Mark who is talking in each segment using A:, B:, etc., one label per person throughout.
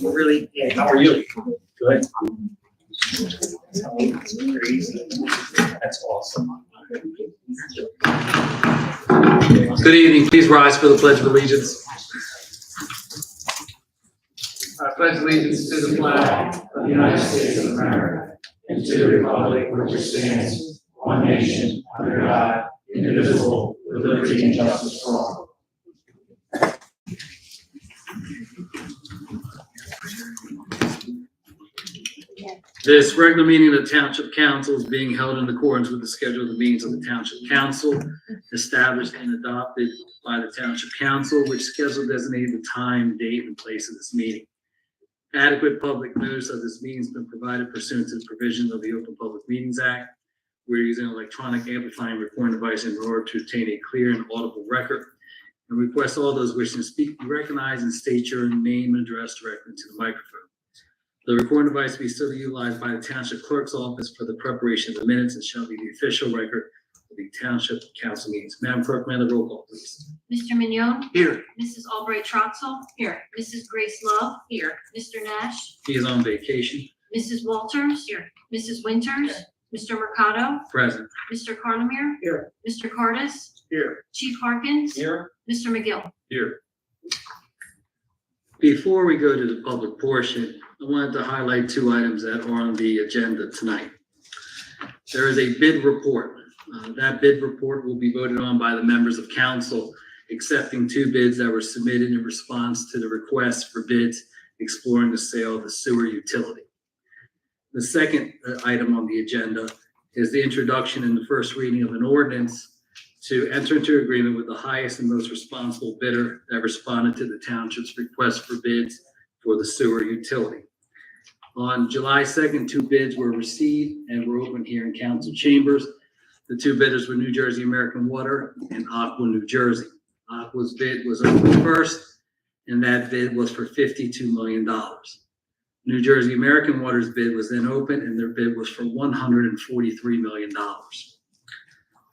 A: Really,
B: How are you? Good.
A: crazy.
B: That's awesome.
C: Good evening. Please rise for the Pledge of Allegiance. I pledge allegiance to the flag of the United States of America and to the republic which stands, one nation, under God, indivisible, with liberty and justice for all. This regular meeting of the Township Council is being held in accordance with the schedule of the meetings of the Township Council, established and adopted by the Township Council, which schedule designated the time, date, and place of this meeting. Adequate public notice of this meeting has been provided pursuant to the provisions of the Open Public Meetings Act. We're using an electronic amplifying recording device in order to obtain a clear and audible record, and request all those wishing to speak be recognized and state your name and address directly into the microphone. The recording device will be still utilized by the Township Clerk's Office for the preparation of the minutes and shall be the official record of the Township Council meetings. Madam Clerk, may I have the roll call, please?
D: Mr. Mignon?
C: Here.
D: Mrs. Albright Troxel? Here. Mrs. Grace Love? Here. Mr. Nash?
C: He is on vacation.
D: Mrs. Walters? Here. Mrs. Winters? Mr. Mercado?
C: Present.
D: Mr. Carlemere?
A: Here.
D: Mr. Cardis?
C: Here.
D: Chief Harkins?
C: Here.
D: Mr. McGill?
C: Here. Before we go to the public portion, I wanted to highlight two items that are on the agenda tonight. There is a bid report. That bid report will be voted on by the members of council, accepting two bids that were submitted in response to the request for bids exploring the sale of the sewer utility. The second item on the agenda is the introduction and the first reading of an ordinance to enter into agreement with the highest and most responsible bidder that responded to the township's request for bids for the sewer utility. On July 2nd, two bids were received and were open here in council chambers. The two bidders were New Jersey American Water and Aqua New Jersey. Aqua's bid was open first, and that bid was for $52 million. New Jersey American Water's bid was then open, and their bid was for $143 million.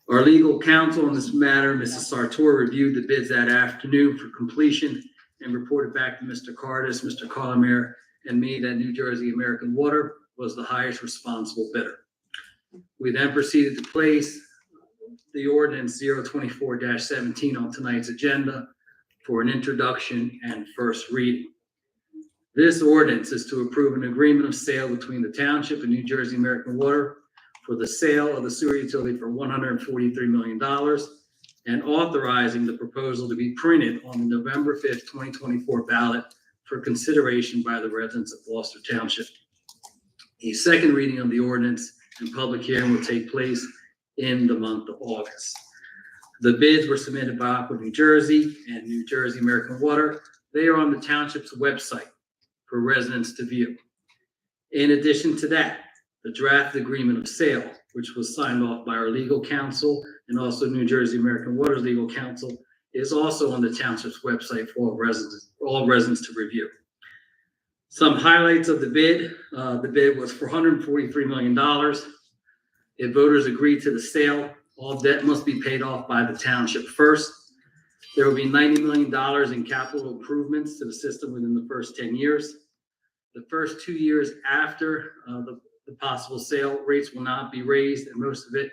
C: Our legal counsel on this matter, Mrs. Sartor, reviewed the bids that afternoon for completion and reported back to Mr. Cardis, Mr. Carlemere, and me that New Jersey American Water was the highest responsible bidder. We then proceeded to place the ordinance 024-17 on tonight's agenda for an introduction and first reading. This ordinance is to approve an agreement of sale between the township and New Jersey American Water for the sale of the sewer utility for $143 million and authorizing the proposal to be printed on the November 5th, 2024 ballot for consideration by the residents of Gloucester Township. A second reading of the ordinance and public hearing will take place in the month of August. The bids were submitted by Aqua New Jersey and New Jersey American Water. They are on the township's website for residents to view. In addition to that, the draft agreement of sale, which was signed off by our legal counsel and also New Jersey American Water's legal counsel, is also on the township's website for all residents to review. Some highlights of the bid. The bid was for $143 million. If voters agree to the sale, all debt must be paid off by the township first. There will be $90 million in capital improvements to the system within the first 10 years. The first 2 years after the possible sale, rates will not be raised, and most of it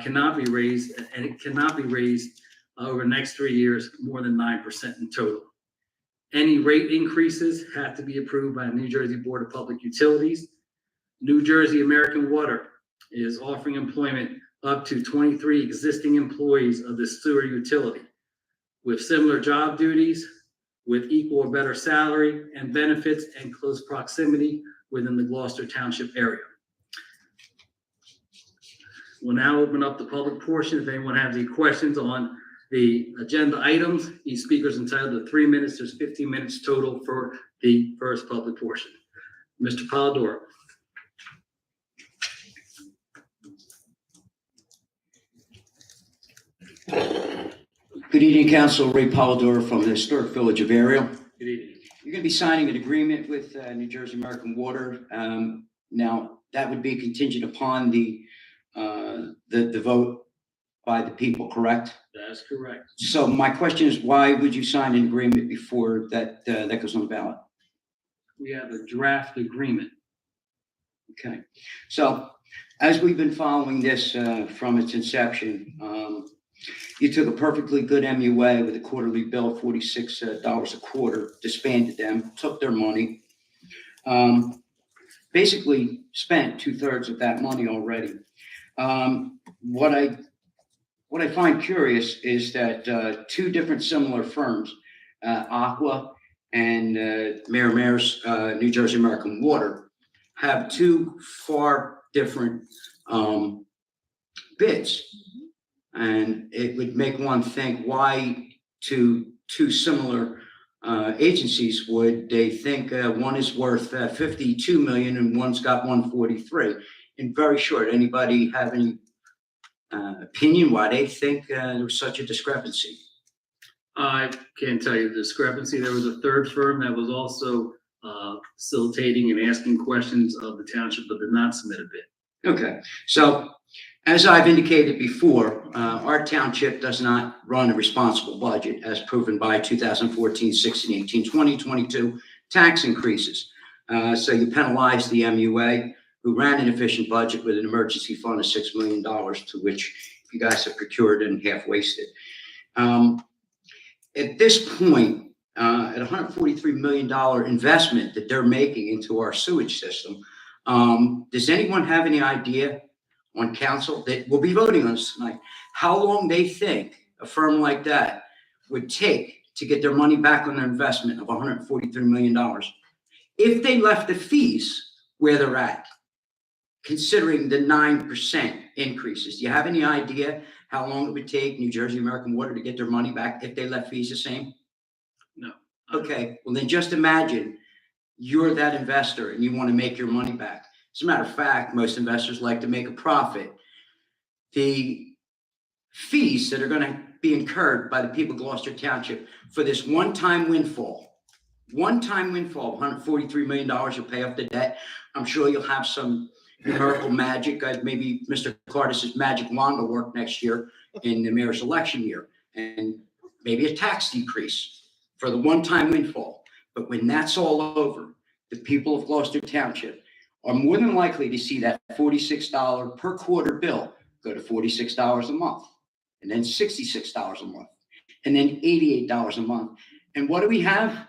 C: cannot be raised, and it cannot be raised over the next 3 years, more than 9% in total. Any rate increases have to be approved by the New Jersey Board of Public Utilities. New Jersey American Water is offering employment up to 23 existing employees of the sewer utility with similar job duties, with equal or better salary and benefits and close proximity within the Gloucester Township area. We'll now open up the public portion. If anyone has any questions on the agenda items, each speaker is entitled to 3 minutes. There's 15 minutes total for the first public portion. Mr. Polidoro.
A: Good evening, Council. Ray Polidoro from the Historic Village of Ariel.
C: Good evening.
A: You're going to be signing an agreement with New Jersey American Water. Now, that would be contingent upon the vote by the people, correct?
C: That's correct.
A: So my question is, why would you sign an agreement before that goes on the ballot?
C: We have a draft agreement.
A: Okay. So as we've been following this from its inception, you took a perfectly good MUA with a quarterly bill of $46 a quarter, disbanded them, took their money, basically spent 2/3 of that money already. What I find curious is that two different similar firms, Aqua and Mayor's New Jersey American Water, have two far different bids. And it would make one think, why two similar agencies would they think one is worth 52 million and one's got 143? In very short, anybody have any opinion why they think there was such a discrepancy?
C: I can't tell you the discrepancy. There was a third firm that was also facilitating and asking questions of the township, but did not submit a bid.
A: Okay, so as I've indicated before, our township does not run a responsible budget as proven by 2014, 16, 18, 20, 22 tax increases. So you penalize the MUA, who ran an efficient budget with an emergency fund of $6 million, to which you guys have procured and half wasted. At this point, at $143 million investment that they're making into our sewage system, does anyone have any idea on council that will be voting on this tonight, how long they think a firm like that would take to get their money back on their investment of $143 million if they left the fees where they're at, considering the 9% increases? Do you have any idea how long it would take New Jersey American Water to get their money back if they left fees the same?
C: No.
A: Okay, well then just imagine you're that investor and you want to make your money back. As a matter of fact, most investors like to make a profit. The fees that are going to be incurred by the people of Gloucester Township for this one-time windfall of $143 million, you'll pay off the debt. I'm sure you'll have some numerical magic. Maybe Mr. Cardis's magic wand will work next year in the mayor's election year, and maybe a tax decrease for the one-time windfall. But when that's all over, the people of Gloucester Township are more than likely to see that $46 per quarter bill go to $46 a month, and then $66 a month, and then $88 a month. And what do we have?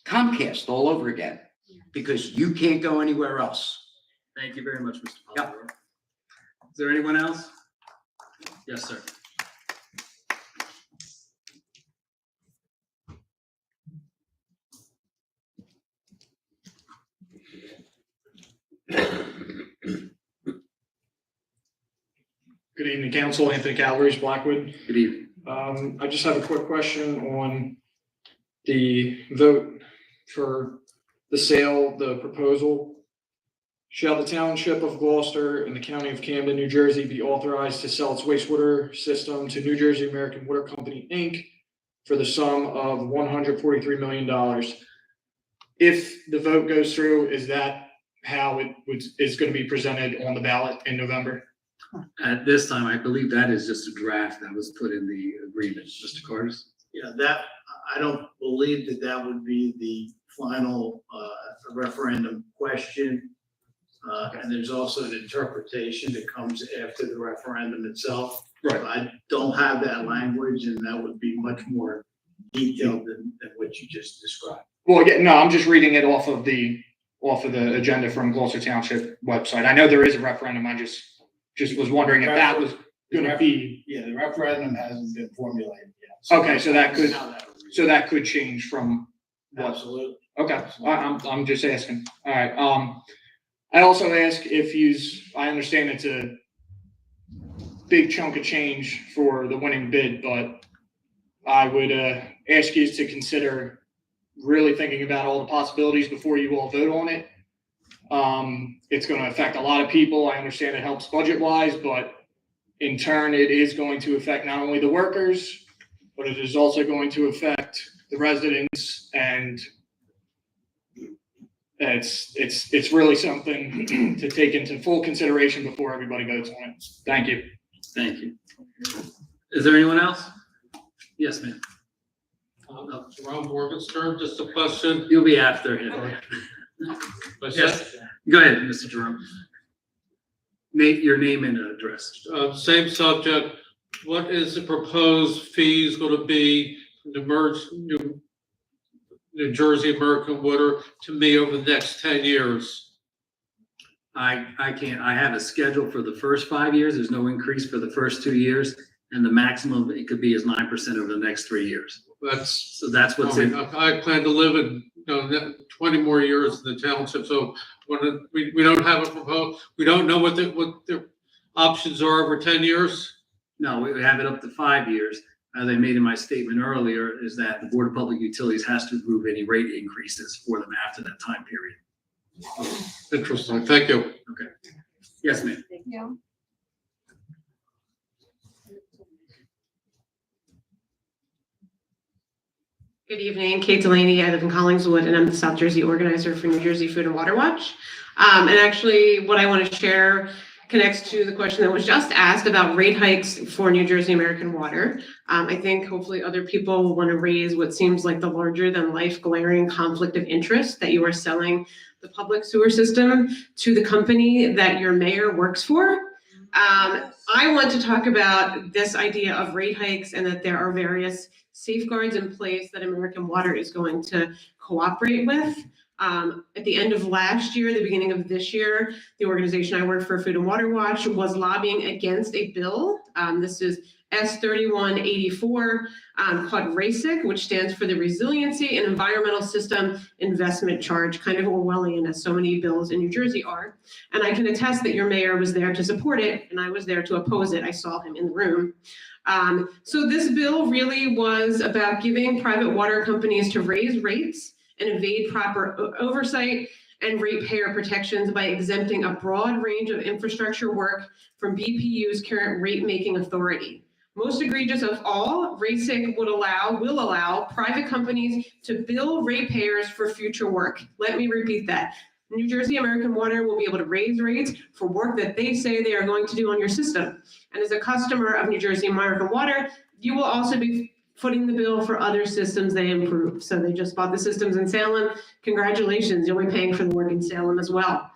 A: Comcast all over again, because you can't go anywhere else.
C: Thank you very much, Mr. Polidoro.
A: Yep.
C: Is there anyone else? Yes, sir.
E: Good evening, Council. Anthony Calabrese, Blackwood.
C: Good evening.
E: I just have a quick question on the vote for the sale, the proposal. Shall the Township of Gloucester and the County of Camden, New Jersey be authorized to sell its wastewater system to New Jersey American Water Company, Inc. for the sum of $143 million? If the vote goes through, is that how is going to be presented on the ballot in November?
C: At this time, I believe that is just a draft that was put in the agreement. Mr. Cardis?
F: Yeah, that, I don't believe that would be the final referendum question. And there's also an interpretation that comes after the referendum itself.
E: Right.
F: I don't have that language, and that would be much more detailed than what you just described.
E: Well, yeah, no, I'm just reading it off of the agenda from Gloucester Township website. I know there is a referendum. I just just was wondering if that was gonna be,
F: Yeah, the referendum hasn't been formulated yet.
E: okay, so that could,
F: How that would read.
E: so that could change from what?
F: Absolutely.
E: Okay, I'm just asking. All right, I also ask if I understand it's a big chunk of change for the winning bid, but I would, ask you to consider really thinking about all the possibilities before you all vote on it. It's gonna affect a lot of people. I understand it helps budget-wise, but in turn, it is going to affect not only the workers, but it is also going to affect the residents, and it's really something to take into full consideration before everybody votes on it. Thank you.
C: Thank you. Is there anyone else? Yes, ma'am.
G: Jerome Morgenstern, just a question.
C: You'll be after him. Yes, go ahead, Mr. Jerome. Name your name and address.
G: Same subject. What is the proposed fees going to be from the New Jersey American Water to me over the next 10 years?
C: I can't, I have a schedule for the first 5 years. There's no increase for the first 2 years. And the maximum it could be is 9% over the next 3 years.
G: That's,
C: So that's what's in.
G: I plan to live in, 20 more years in the township, so when we don't have a proposal, we don't know what the options are over 10 years?
C: No, we have it up to 5 years. As I made in my statement earlier, is that the Board of Public Utilities has to approve any rate increases for them after that time period.
G: Interesting, thank you.
C: Okay. Yes, ma'am.
D: Thank you.
H: Good evening, Kate Delaney. I live in Collingswood, and I'm the South Jersey organizer for New Jersey Food and Water Watch. And actually, what I want to share connects to the question that was just asked about rate hikes for New Jersey American Water. I think hopefully other people will want to raise what seems like the larger than life glaring conflict of interest that you are selling the public sewer system to the company that your mayor works for. I want to talk about this idea of rate hikes and that there are various safeguards in place that American Water is going to cooperate with. At the end of last year, the beginning of this year, the organization I work for, Food and Water Watch, was lobbying against a bill. This is S3184 called RASIC, which stands for the Resiliency and Environmental System Investment Charge, kind of Orwellian as so many bills in New Jersey are. And I can attest that your mayor was there to support it, and I was there to oppose it. I saw him in the room. So this bill really was about giving private water companies to raise rates and evade proper oversight and ratepayer protections by exempting a broad range of infrastructure work from BPU's current rate-making authority. Most egregious of all, RASIC will allow private companies to bill ratepayers for future work. Let me repeat that. New Jersey American Water will be able to raise rates for work that they say they are going to do on your system. And as a customer of New Jersey American Water, you will also be footing the bill for other systems they improve. So they just bought the systems in Salem. Congratulations, you'll be paying for the work in Salem as well.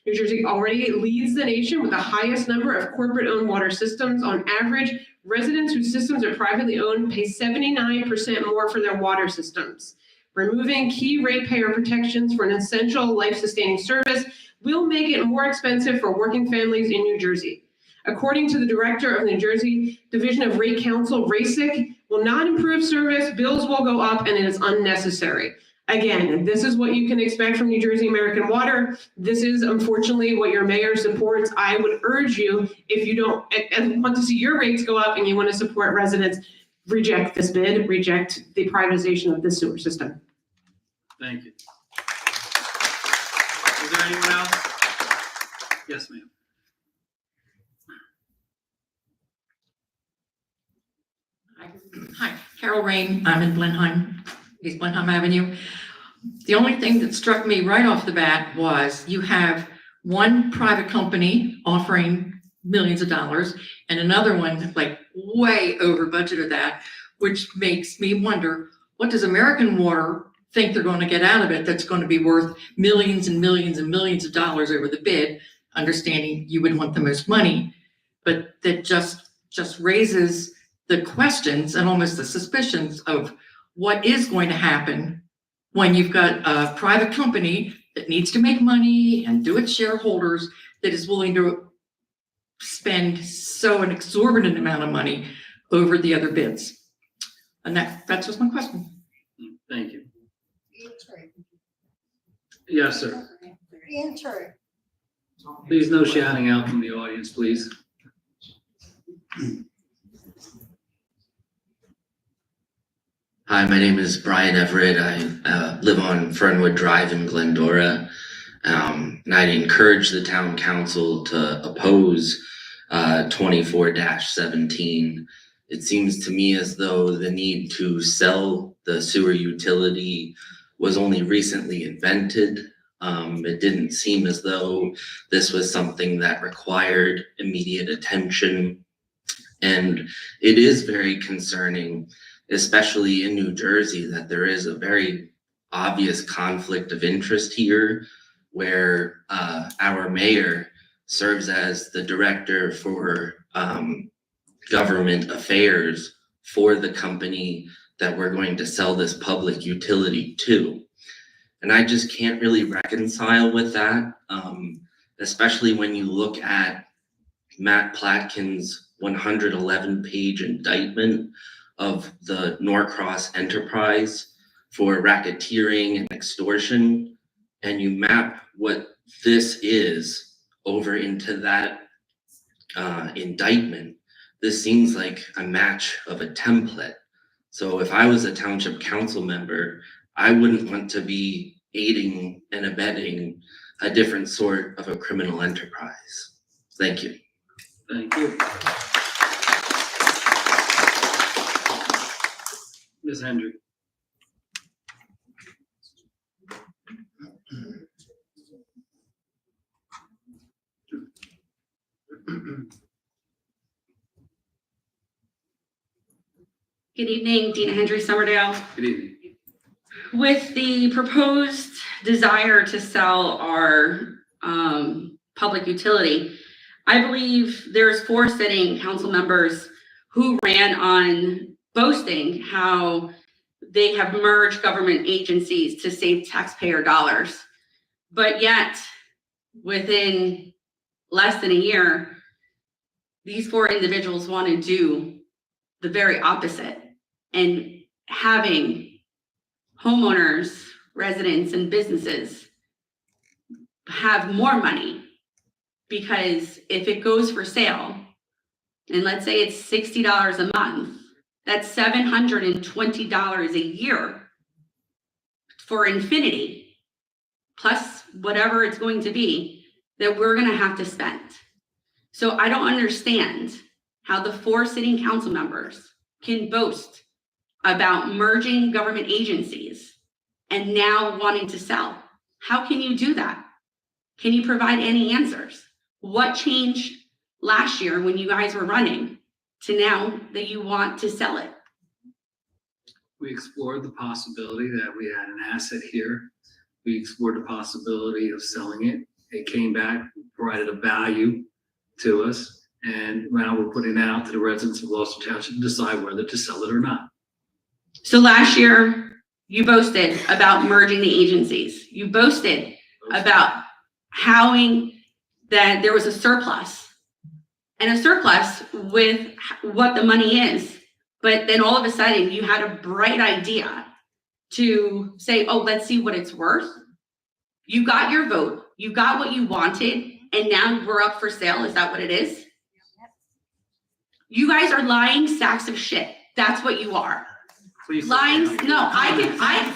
H: New Jersey already leads the nation with the highest number of corporate-owned water systems. On average, residents whose systems are privately owned pay 79% more for their water systems. Removing key ratepayer protections for an essential life-sustaining service will make it more expensive for working families in New Jersey. According to the director of the New Jersey Division of Rate Counsel, RASIC will not improve service, bills will go up, and it is unnecessary. Again, this is what you can expect from New Jersey American Water. This is unfortunately what your mayor supports. I would urge you, if you don't and want to see your rates go up and you want to support residents, reject this bid, reject the privatization of the sewer system.
C: Thank you. Is there anyone else? Yes, ma'am.
I: Hi, Carol Rain. I'm in Blenheim, East Blenheim Avenue. The only thing that struck me right off the bat was you have one private company offering millions of dollars and another one like way over budget of that, which makes me wonder, what does American Water think they're going to get out of it that's going to be worth millions and millions and millions of dollars over the bid, understanding you would want the most money, but that just raises the questions and almost the suspicions of what is going to happen when you've got a private company that needs to make money and do its shareholders that is willing to spend so an exorbitant amount of money over the other bids? And that's just my question.
C: Thank you. Yes, sir. Please, no shouting out from the audience, please.
J: Hi, my name is Brian Everett. I live on Fernwood Drive in Glendora. And I'd encourage the town council to oppose 24-17. It seems to me as though the need to sell the sewer utility was only recently invented. It didn't seem as though this was something that required immediate attention. And it is very concerning, especially in New Jersey, that there is a very obvious conflict of interest here, where our mayor serves as the director for government affairs for the company that we're going to sell this public utility to. And I just can't really reconcile with that, especially when you look at Matt Platkin's 111-page indictment of the Norcross enterprise for racketeering and extortion, and you map what this is over into that indictment. This seems like a match of a template. So if I was a township council member, I wouldn't want to be aiding and abetting a different sort of a criminal enterprise. Thank you.
C: Thank you. Ms. Hendrick.
K: Good evening, Dina Hendry Summerdale.
C: Good evening.
K: With the proposed desire to sell our public utility, I believe there's 4 sitting council members who ran on boasting how they have merged government agencies to save taxpayer dollars. But yet, within less than a year, these 4 individuals want to do the very opposite, and having homeowners, residents, and businesses have more money, because if it goes for sale, and let's say it's $60 a month, that's $720 a year for infinity, plus whatever it's going to be that we're going to have to spend. So I don't understand how the 4 sitting council members can boast about merging government agencies and now wanting to sell. How can you do that? Can you provide any answers? What changed last year when you guys were running to now that you want to sell it?
C: We explored the possibility that we had an asset here. We explored the possibility of selling it. It came back, provided a value to us, and now we're putting it out to the residents of Gloucester Township to decide whether to sell it or not.
K: So last year, you boasted about merging the agencies. You boasted about howing that there was a surplus, and a surplus with what the money is. But then all of a sudden you had a bright idea to say, oh, let's see what it's worth. You got your vote, you got what you wanted, and now we're up for sale. Is that what it is? You guys are lying sacks of shit. That's what you are.
C: Please.
K: Lying. No, I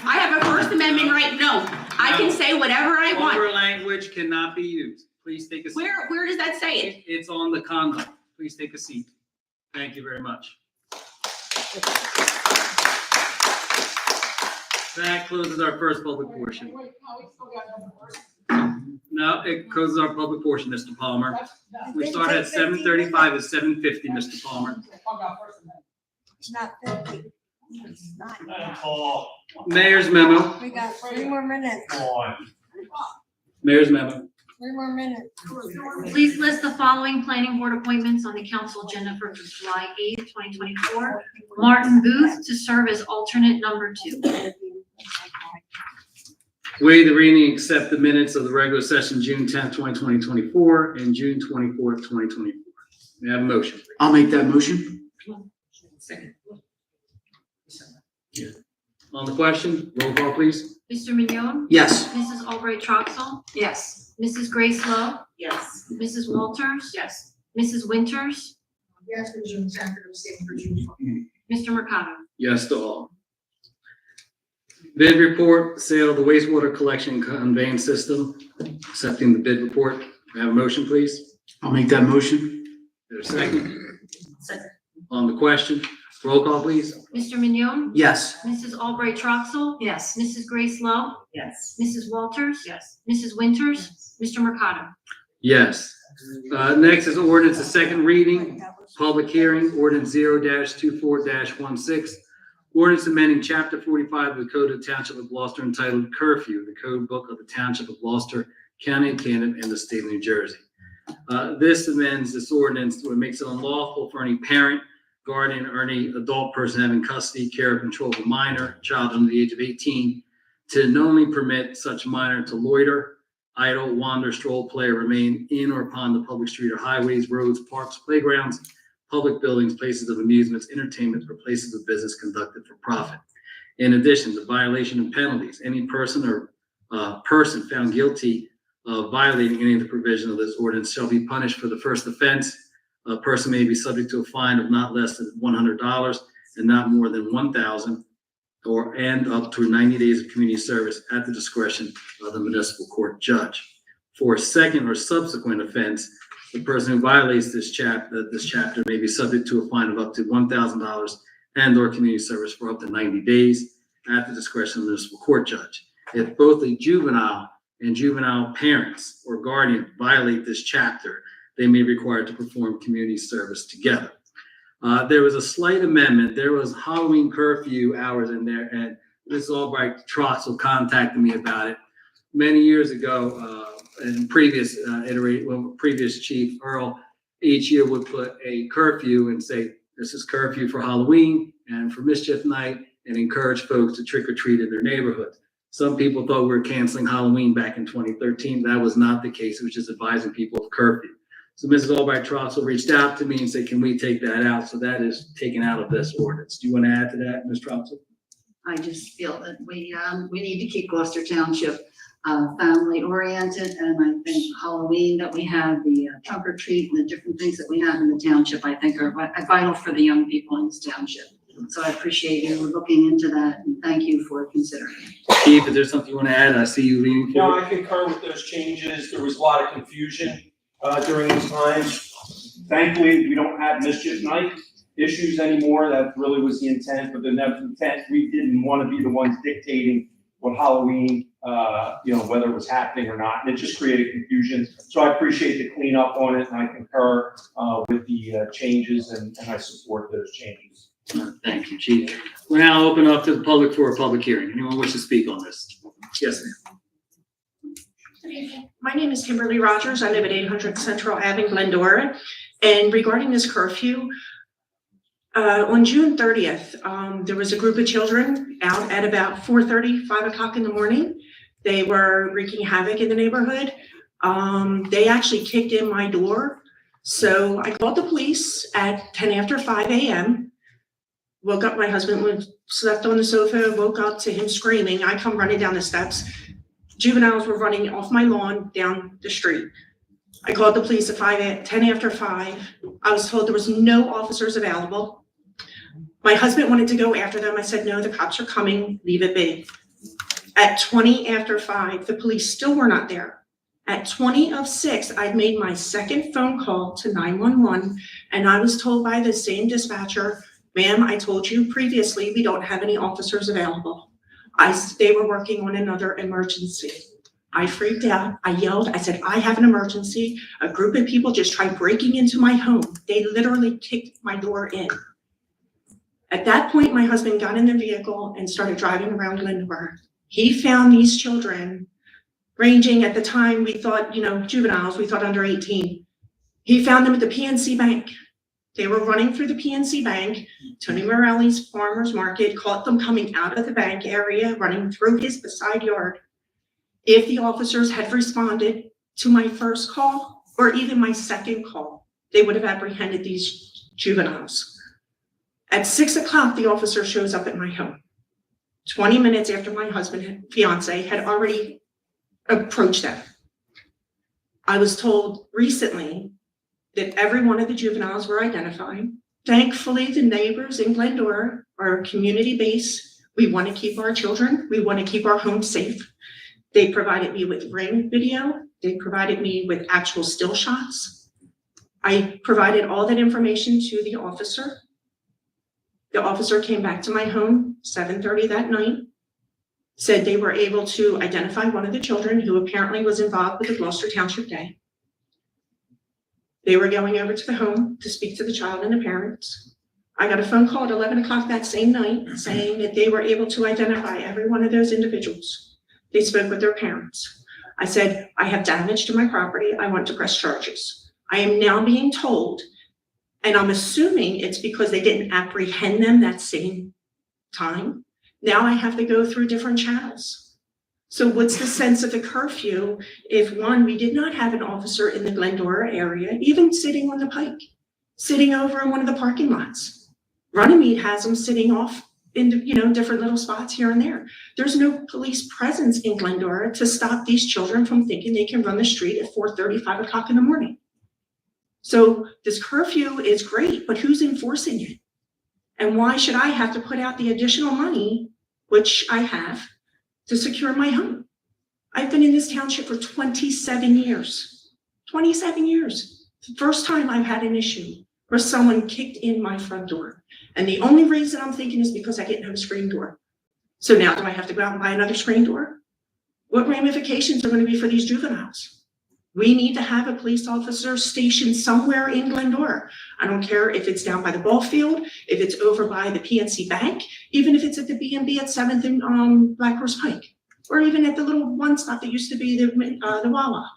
K: have a First Amendment right. No, I can say whatever I want.
C: Vulgar language cannot be used. Please take a seat.
K: Where does that say it?
C: It's on the conduct. Please take a seat. Thank you very much. That closes our first public portion. No, it closes our public portion, Mr. Palmer. We started at 7:35 at 7:50, Mr. Palmer.
L: It's not 50. It's not.
C: Mayor's memo.
L: We got 3 more minutes.
C: Mayor's memo.
L: 3 more minutes.
D: Please list the following planning board appointments on the council agenda for July 8th, 2024. Martin Booth to serve as alternate number 2.
C: Waive the reading and accept the minutes of the regular session, June 10th, 2024, and June 24th, 2024. May I have a motion?
A: I'll make that motion.
I: Second.
C: On the question, roll call, please.
D: Mr. Mignon?
A: Yes.
D: Mrs. Albright Troxel?
I: Yes.
D: Mrs. Grace Lowe?
I: Yes.
D: Mrs. Walters?
I: Yes.
D: Mrs. Winters?
L: Yes, for June 10th, for June.
D: Mr. Mercado?
C: Yes to all. Bid report, sale of the wastewater collection conveyance system. Accepting the bid report. May I have a motion, please?
A: I'll make that motion.
C: Is there a second?
I: Second.
C: On the question, roll call, please.
D: Mr. Mignon?
A: Yes.
D: Mrs. Albright Troxel?
I: Yes.
D: Mrs. Grace Lowe?
I: Yes.
D: Mrs. Walters?
I: Yes.
D: Mrs. Winters? Mr. Mercado?
C: Yes. Next is ordinance, the second reading, public hearing, ordinance 0-24-16. Ordinance amending chapter 45 of the Code of the Township of Gloucester entitled Curfew, the code book of the Township of Gloucester, County of Camden, and the State of New Jersey. This amends this ordinance where it makes it unlawful for any parent, guardian, or any adult person having custody, care, or control of a minor, child under the age of 18, to not only permit such minor to loiter, idle, wander, stroll, play, or remain in or upon the public street or highways, roads, parks, playgrounds, public buildings, places of amusements, entertainment, or places of business conducted for profit. In addition, the violation and penalties, any person or person found guilty of violating any of the provisions of this ordinance shall be punished for the first offense. A person may be subject to a fine of not less than $100 and not more than $1,000, and up to 90 days of community service at the discretion of the municipal court judge. For a second or subsequent offense, the person who violates this chapter may be subject to a fine of up to $1,000 and/or community service for up to 90 days at the discretion of the municipal court judge. If both a juvenile and juvenile parents or guardian violate this chapter, they may be required to perform community service together. There was a slight amendment. There was Halloween curfew hours in there, and Ms. Albright Troxel contacted me about it many years ago. In previous previous chief Earl each year would put a curfew and say, this is curfew for Halloween and for mischief night, and encourage folks to trick or treat in their neighborhoods. Some people thought we were canceling Halloween back in 2013. That was not the case. It was just advising people of curfew. So Mrs. Albright Troxel reached out to me and said, can we take that out? So that is taken out of this ordinance. Do you want to add to that, Ms. Troxel?
M: I just feel that we need to keep Gloucester Township family oriented, and I think Halloween that we have, the trunk or treat and the different things that we have in the township, I think are vital for the young people in this township. So I appreciate you looking into that, and thank you for considering it.
C: Chief, is there something you want to add? I see you leaning
B: No,
C: forward.
B: I concur with those changes. There was a lot of confusion during these times. Thankfully, we don't have mischief night issues anymore. That really was the intent, but the intent, we didn't want to be the ones dictating what Halloween, whether it was happening or not, and it just created confusion. So I appreciate the cleanup on it, and I concur with the changes, and I support those changes.
C: Thank you, Chief. We're now open up to the public for a public hearing. Anyone wish to speak on this? Yes, ma'am.
N: My name is Kimberly Rogers. I live at 800 Central Ave, Glendora. And regarding this curfew, on June 30th, there was a group of children out at about 4:30, 5 o'clock in the morning. They were wreaking havoc in the neighborhood. They actually kicked in my door. So I called the police at 10 after 5 a.m. Woke up, my husband was slept on the sofa, woke up to him screaming. I come running down the steps. Juveniles were running off my lawn down the street. I called the police at 10 after 5. I was told there was no officers available. My husband wanted to go after them. I said, no, the cops are coming, leave it be. At 20 after 5, the police still were not there. At 20 of 6, I'd made my second phone call to 911, and I was told by the same dispatcher, ma'am, I told you previously we don't have any officers available. They were working on another emergency. I freaked out. I yelled. I said, I have an emergency. A group of people just tried breaking into my home. They literally kicked my door in. At that point, my husband got in the vehicle and started driving around Glendora. He found these children ranging at the time, we thought, juveniles, we thought under 18. He found them at the PNC Bank. They were running through the PNC Bank. Tony Morelli's farmer's market caught them coming out of the bank area, running through his side yard. If the officers had responded to my first call or even my second call, they would have apprehended these juveniles. At 6 o'clock, the officer shows up at my home. 20 minutes after my fiance had already approached them. I was told recently that every one of the juveniles were identified. Thankfully, the neighbors in Glendora are community based. We want to keep our children. We want to keep our home safe. They provided me with ring video. They provided me with actual still shots. I provided all that information to the officer. The officer came back to my home 7:30 that night, said they were able to identify one of the children who apparently was involved with the Gloucester Township Day. They were going over to the home to speak to the child and the parents. I got a phone call at 11 o'clock that same night saying that they were able to identify every one of those individuals. They spoke with their parents. I said, I have damage to my property. I want to press charges. I am now being told, and I'm assuming it's because they didn't apprehend them that same time. Now I have to go through different channels. So what's the sense of the curfew if, one, we did not have an officer in the Glendora area, even sitting on the pike, sitting over in one of the parking lots. Runnymede has them sitting off in different little spots here and there. There's no police presence in Glendora to stop these children from thinking they can run the street at 4:30, 5 o'clock in the morning. So this curfew is great, but who's enforcing it? And why should I have to put out the additional money, which I have, to secure my home? I've been in this township for 27 years. 27 years. It's the first time I've had an issue where someone kicked in my front door. And the only reason I'm thinking is because I didn't have a screen door. So now do I have to go out and buy another screen door? What ramifications are going to be for these juveniles? We need to have a police officer stationed somewhere in Glendora. I don't care if it's down by the ball field, if it's over by the PNC Bank, even if it's at the B&B at 7th and Black Horse Pike, or even at the little one stop that used to be the Wawa.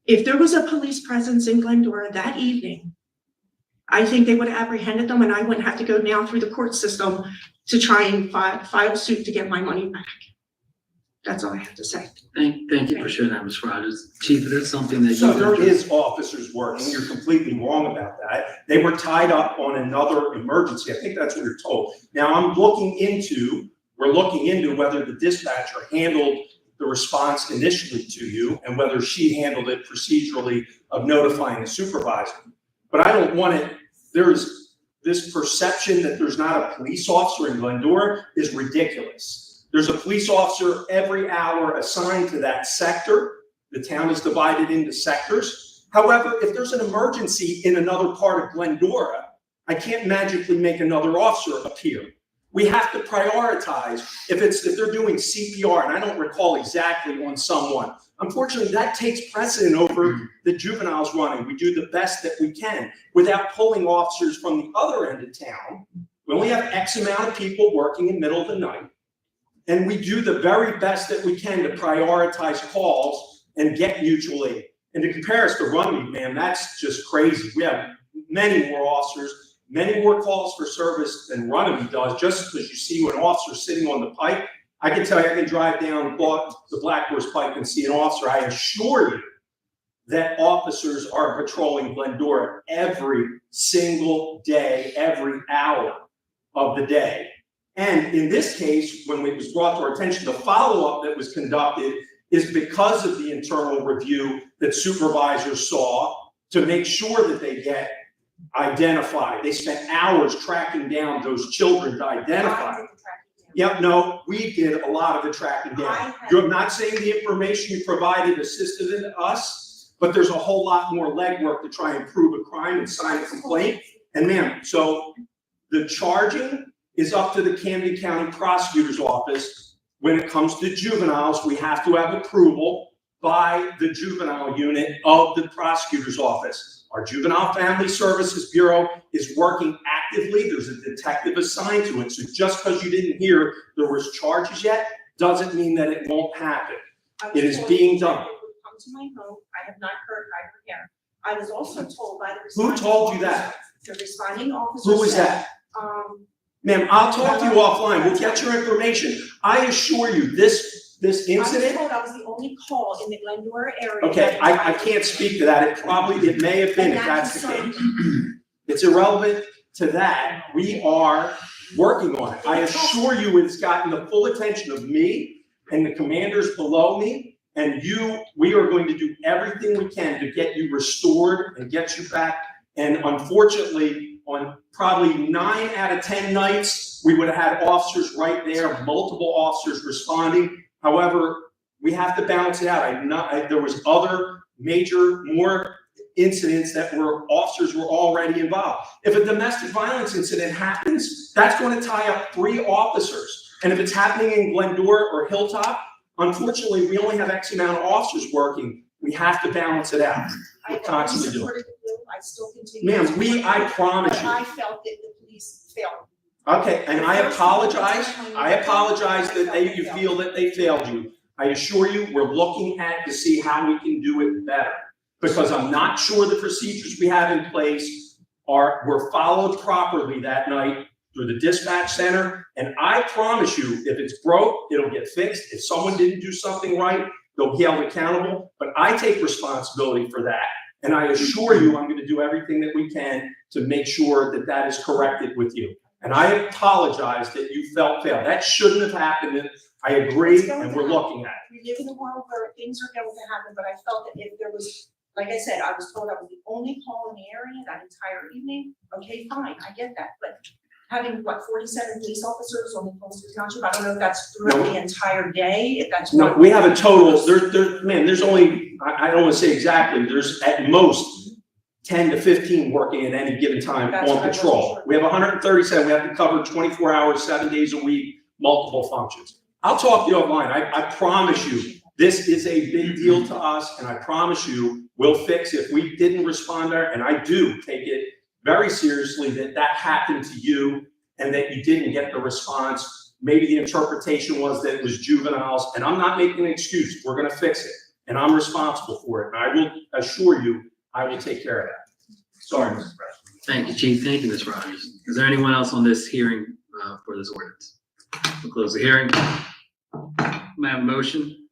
N: If there was a police presence in Glendora that evening, I think they would have apprehended them and I wouldn't have to go down through the court system to try and file suit to get my money back. That's all I have to say.
C: Thank you for sharing that, Ms. Rogers. Chief, it is something that.
B: So there is officers working. You're completely wrong about that. They were tied up on another emergency. I think that's what you're told. Now we're looking into whether the dispatcher handled the response initially to you and whether she handled it procedurally of notifying the supervisor. But I don't want it, there's this perception that there's not a police officer in Glendora is ridiculous. There's a police officer every hour assigned to that sector. The town is divided into sectors. However, if there's an emergency in another part of Glendora, I can't magically make another officer appear. We have to prioritize if they're doing CPR, and I don't recall exactly on someone. Unfortunately, that takes precedent over the juveniles running. We do the best that we can without pulling officers from the other end of town. We only have X amount of people working in the middle of the night. And we do the very best that we can to prioritize calls and get mutual aid. And to compare us to Runnymede, man, that's just crazy. We have many more officers, many more calls for service than Runnymede does. Just because you see an officer sitting on the pike, I can tell you, I can drive down the Black Horse Pike and see an officer. I assure you that officers are patrolling Glendora every single day, every hour of the day. And in this case, when it was brought to our attention, the follow-up that was conducted is because of the internal review that supervisors saw to make sure that they get identified. They spent hours tracking down those children to identify. Yep, no, we did a lot of the tracking down. You're not saying the information you provided assisted in us, but there's a whole lot more legwork to try and prove a crime and sign a complaint. And ma'am, so the charging is up to the Camden County Prosecutor's Office. When it comes to juveniles, we have to have approval by the juvenile unit of the prosecutor's office. Our Juvenile Family Services Bureau is working actively. There's a detective assigned to it. So just because you didn't hear there was charges yet, doesn't mean that it won't happen. It is being done.
N: Come to my home. I have not heard here. I was also told by the
B: Who told you that?
N: The responding officer.
B: Who was that? Ma'am, I'll talk to you offline. We'll get your information. I assure you, this this
N: I was
B: incident?
N: told I was the only call in the Glendora area.
B: Okay, I can't speak to that. It may have been, if that's the case. It's irrelevant to that. We are working on it. I assure you, it's gotten the full attention of me and the commanders below me. And we are going to do everything we can to get you restored and get you back. And unfortunately, on probably 9 out of 10 nights, we would have had officers right there, multiple officers responding. However, we have to balance it out. There was other major, more incidents that officers were already involved. If a domestic violence incident happens, that's going to tie up 3 officers. And if it's happening in Glendora or Hilltop, unfortunately, we only have X amount of officers working. We have to balance it out. We're constantly doing it.
N: I still continue.
B: Ma'am, I promise
N: But
B: you.
N: I felt that the police failed.
B: Okay, and I apologize that you feel that they failed you. I assure you, we're looking at to see how we can do it better. Because I'm not sure the procedures we have in place were followed properly that night through the dispatch center. And I promise you, if it's broke, it'll get fixed. If someone didn't do something right, they'll be held accountable. But I take responsibility for that. And I assure you, I'm going to do everything that we can to make sure that that is corrected with you. And I apologize that you felt failed. That shouldn't have happened. And I agree, and we're looking at it.
N: We live in a world where things are going to happen, but I felt that if there was, like I said, I was told I was the only call in the area that entire evening. Okay, fine, I get that, but having, 47 police officers on the Gloucester Township, I don't know if that's throughout the entire day, if that's.
B: No, we have a total, there's only, I don't want to say exactly, there's at most 10 to 15 working at any given time
N: That's what I
B: on
N: wasn't
B: patrol.
N: sure.
B: We have 137, we have to cover 24 hours, 7 days a week, multiple functions. I'll talk to you offline. I promise you, this is a big deal to us, and I promise you, we'll fix it. If we didn't respond there, and I do take it very seriously that happened to you and that you didn't get the response. Maybe the interpretation was that it was juveniles, and I'm not making an excuse. We're gonna fix it, and I'm responsible for it. And I will assure you, I will take care of that. Sorry, Mr. President.
C: Thank you, Chief. Thank you, Ms. Rogers. Is there anyone else on this hearing for this ordinance? We'll close the hearing. May I have a motion?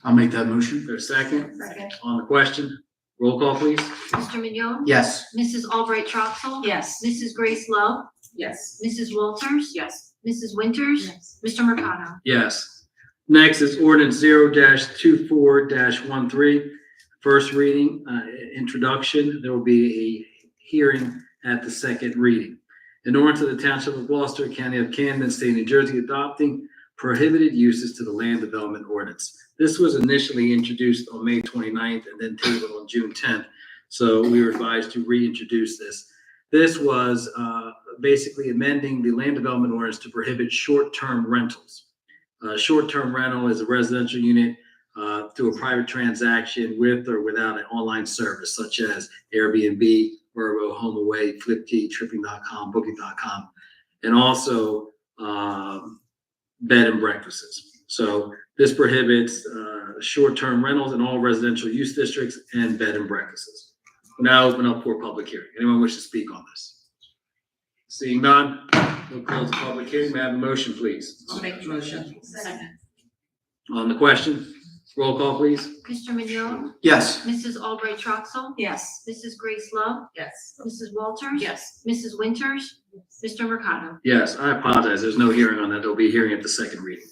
A: I'll make that motion.
C: Is there a second?
M: Second.
C: On the question? Roll call, please.
D: Mr. Mignon?
A: Yes.
D: Mrs. Albright Troxel?
K: Yes.
D: Mrs. Grace Love?
K: Yes.
D: Mrs. Walters?
K: Yes.
D: Mrs. Winters?
K: Yes.
D: Mr. Mercado?
C: Yes. Next is ordinance 0-24-13. First reading, introduction. There will be a hearing at the second reading. In order to the Township of Gloucester, County of Camden, State of New Jersey, adopting prohibited uses to the land development ordinance. This was initially introduced on May 29th and then tabled on June 10th. So we were advised to reintroduce this. This was basically amending the land development ordinance to prohibit short-term rentals. Short-term rental is a residential unit through a private transaction with or without an online service such as Airbnb, Vrbo, HomeAway, FlipKey, Tripping.com, Booking.com, and also bed and breakfasts. So this prohibits short-term rentals in all residential use districts and bed and breakfasts. Now open up for public hearing. Anyone wish to speak on this? Seeing none, we'll close the public hearing. May I have a motion, please?
K: I'll make the motion. Second.
C: On the question, roll call, please.
D: Mr. Mignon?
A: Yes.
D: Mrs. Albright Troxel?
K: Yes.
D: Mrs. Grace Love?
K: Yes.
D: Mrs. Walters?
K: Yes.
D: Mrs. Winters? Mr. Mercado?
C: Yes, I apologize. There's no hearing on that. There'll be a hearing at the second reading.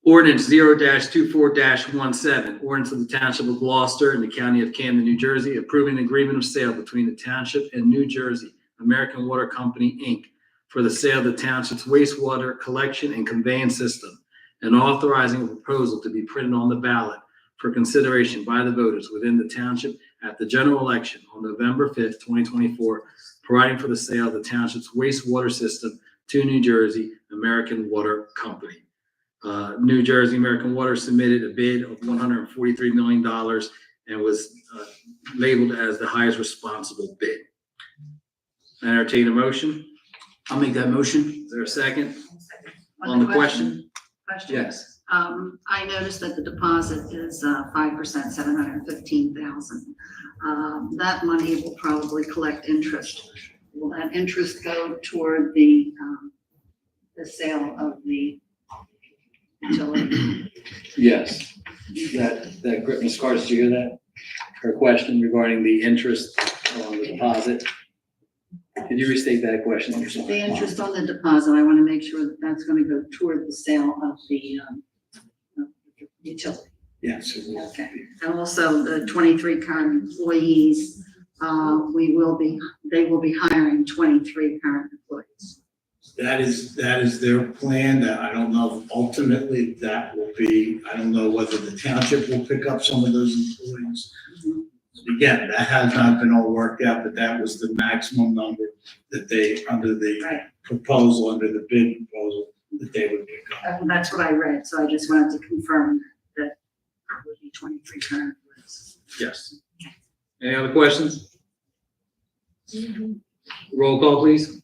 C: Ordinance 0-24-17, ordinance of the Township of Gloucester and the County of Camden, New Jersey, approving an agreement of sale between the Township and New Jersey American Water Company, Inc. for the sale of the Township's wastewater collection and conveyance system, and authorizing a proposal to be printed on the ballot for consideration by the voters within the Township at the general election on November 5th, 2024, providing for the sale of the Township's wastewater system to New Jersey American Water Company. New Jersey American Water submitted a bid of $143 million and was labeled as the highest responsible bid. I entertain a motion.
A: I'll make that motion.
C: Is there a second? On the question? Yes.
M: I noticed that the deposit is 5%, 715,000. That money will probably collect interest. Will that interest go toward the sale of the utility?
C: Yes. Ms. Carter, did you hear that? Her question regarding the interest on the deposit. Could you restate that question? I'm sorry.
M: The interest on the deposit, I want to make sure that that's going to go toward the sale of the utility.
C: Yes.
M: Okay. And also the 23 current employees, they will be hiring 23 current employees.
F: That is their plan. That I don't know if ultimately that will be, I don't know whether the township will pick up some of those employees. Again, that has not been all worked out, but that was the maximum number that they, under the proposal, under the bid proposal, that they would pick up.
M: That's what I read, so I just wanted to confirm that it would be 23 current employees.
C: Yes. Any other questions? Roll call, please.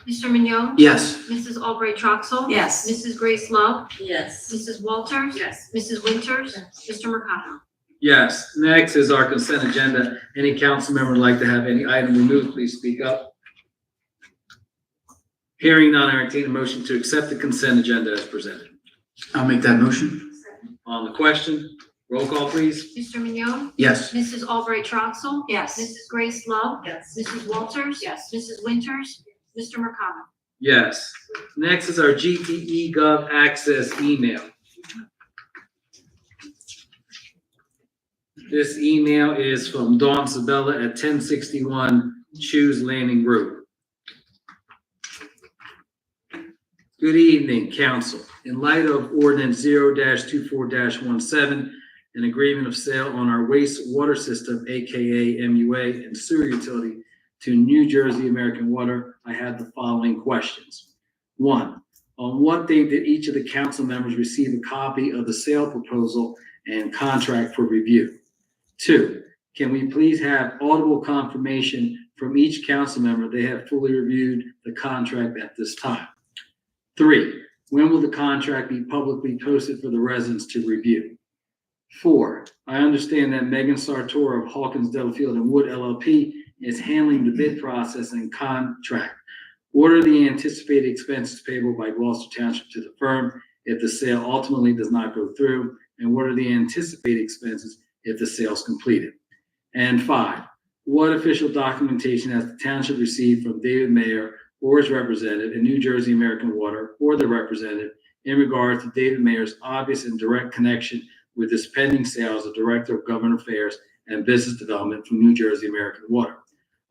D: Mr. Mignon?
A: Yes.
D: Mrs. Albright Troxel?
M: Yes.
D: Mrs. Grace Love?
K: Yes.
D: Mrs. Walters?
K: Yes.
D: Mrs. Winters? Mr. Mercado?
C: Yes. Next is our consent agenda. Any council member would like to have any item removed, please speak up. Hearing none, I entertain a motion to accept the consent agenda as presented.
A: I'll make that motion.
C: On the question, roll call, please.
D: Mr. Mignon?
A: Yes.
D: Mrs. Albright Troxel?
M: Yes.
D: Mrs. Grace Love?
K: Yes.
D: Mrs. Walters?
K: Yes.
D: Mrs. Winters? Mr. Mercado?
C: Yes. Next is our GTE Gov Access email. This email is from Dawn Sabella at 1061 Shoes Landing Road. Good evening, council. In light of ordinance 0-24-17, an agreement of sale on our wastewater system, AKA MUA, and sewer utility to New Jersey American Water, I have the following questions. 1, on what date did each of the council members receive a copy of the sale proposal and contract for review? 2, can we please have audible confirmation from each council member they have fully reviewed the contract at this time? 3, when will the contract be publicly posted for the residents to review? 4, I understand that Megan Sartor of Hawkins, Delafield and Wood LLP is handling the bid process and contract. What are the anticipated expenses payable by Gloucester Township to the firm if the sale ultimately does not go through? And what are the anticipated expenses if the sale is completed? And 5, what official documentation has the township received from David Mayer or his representative in New Jersey American Water or the representative in regard to David Mayer's obvious and direct connection with this pending sale as a Director of Government Affairs and Business Development from New Jersey American Water?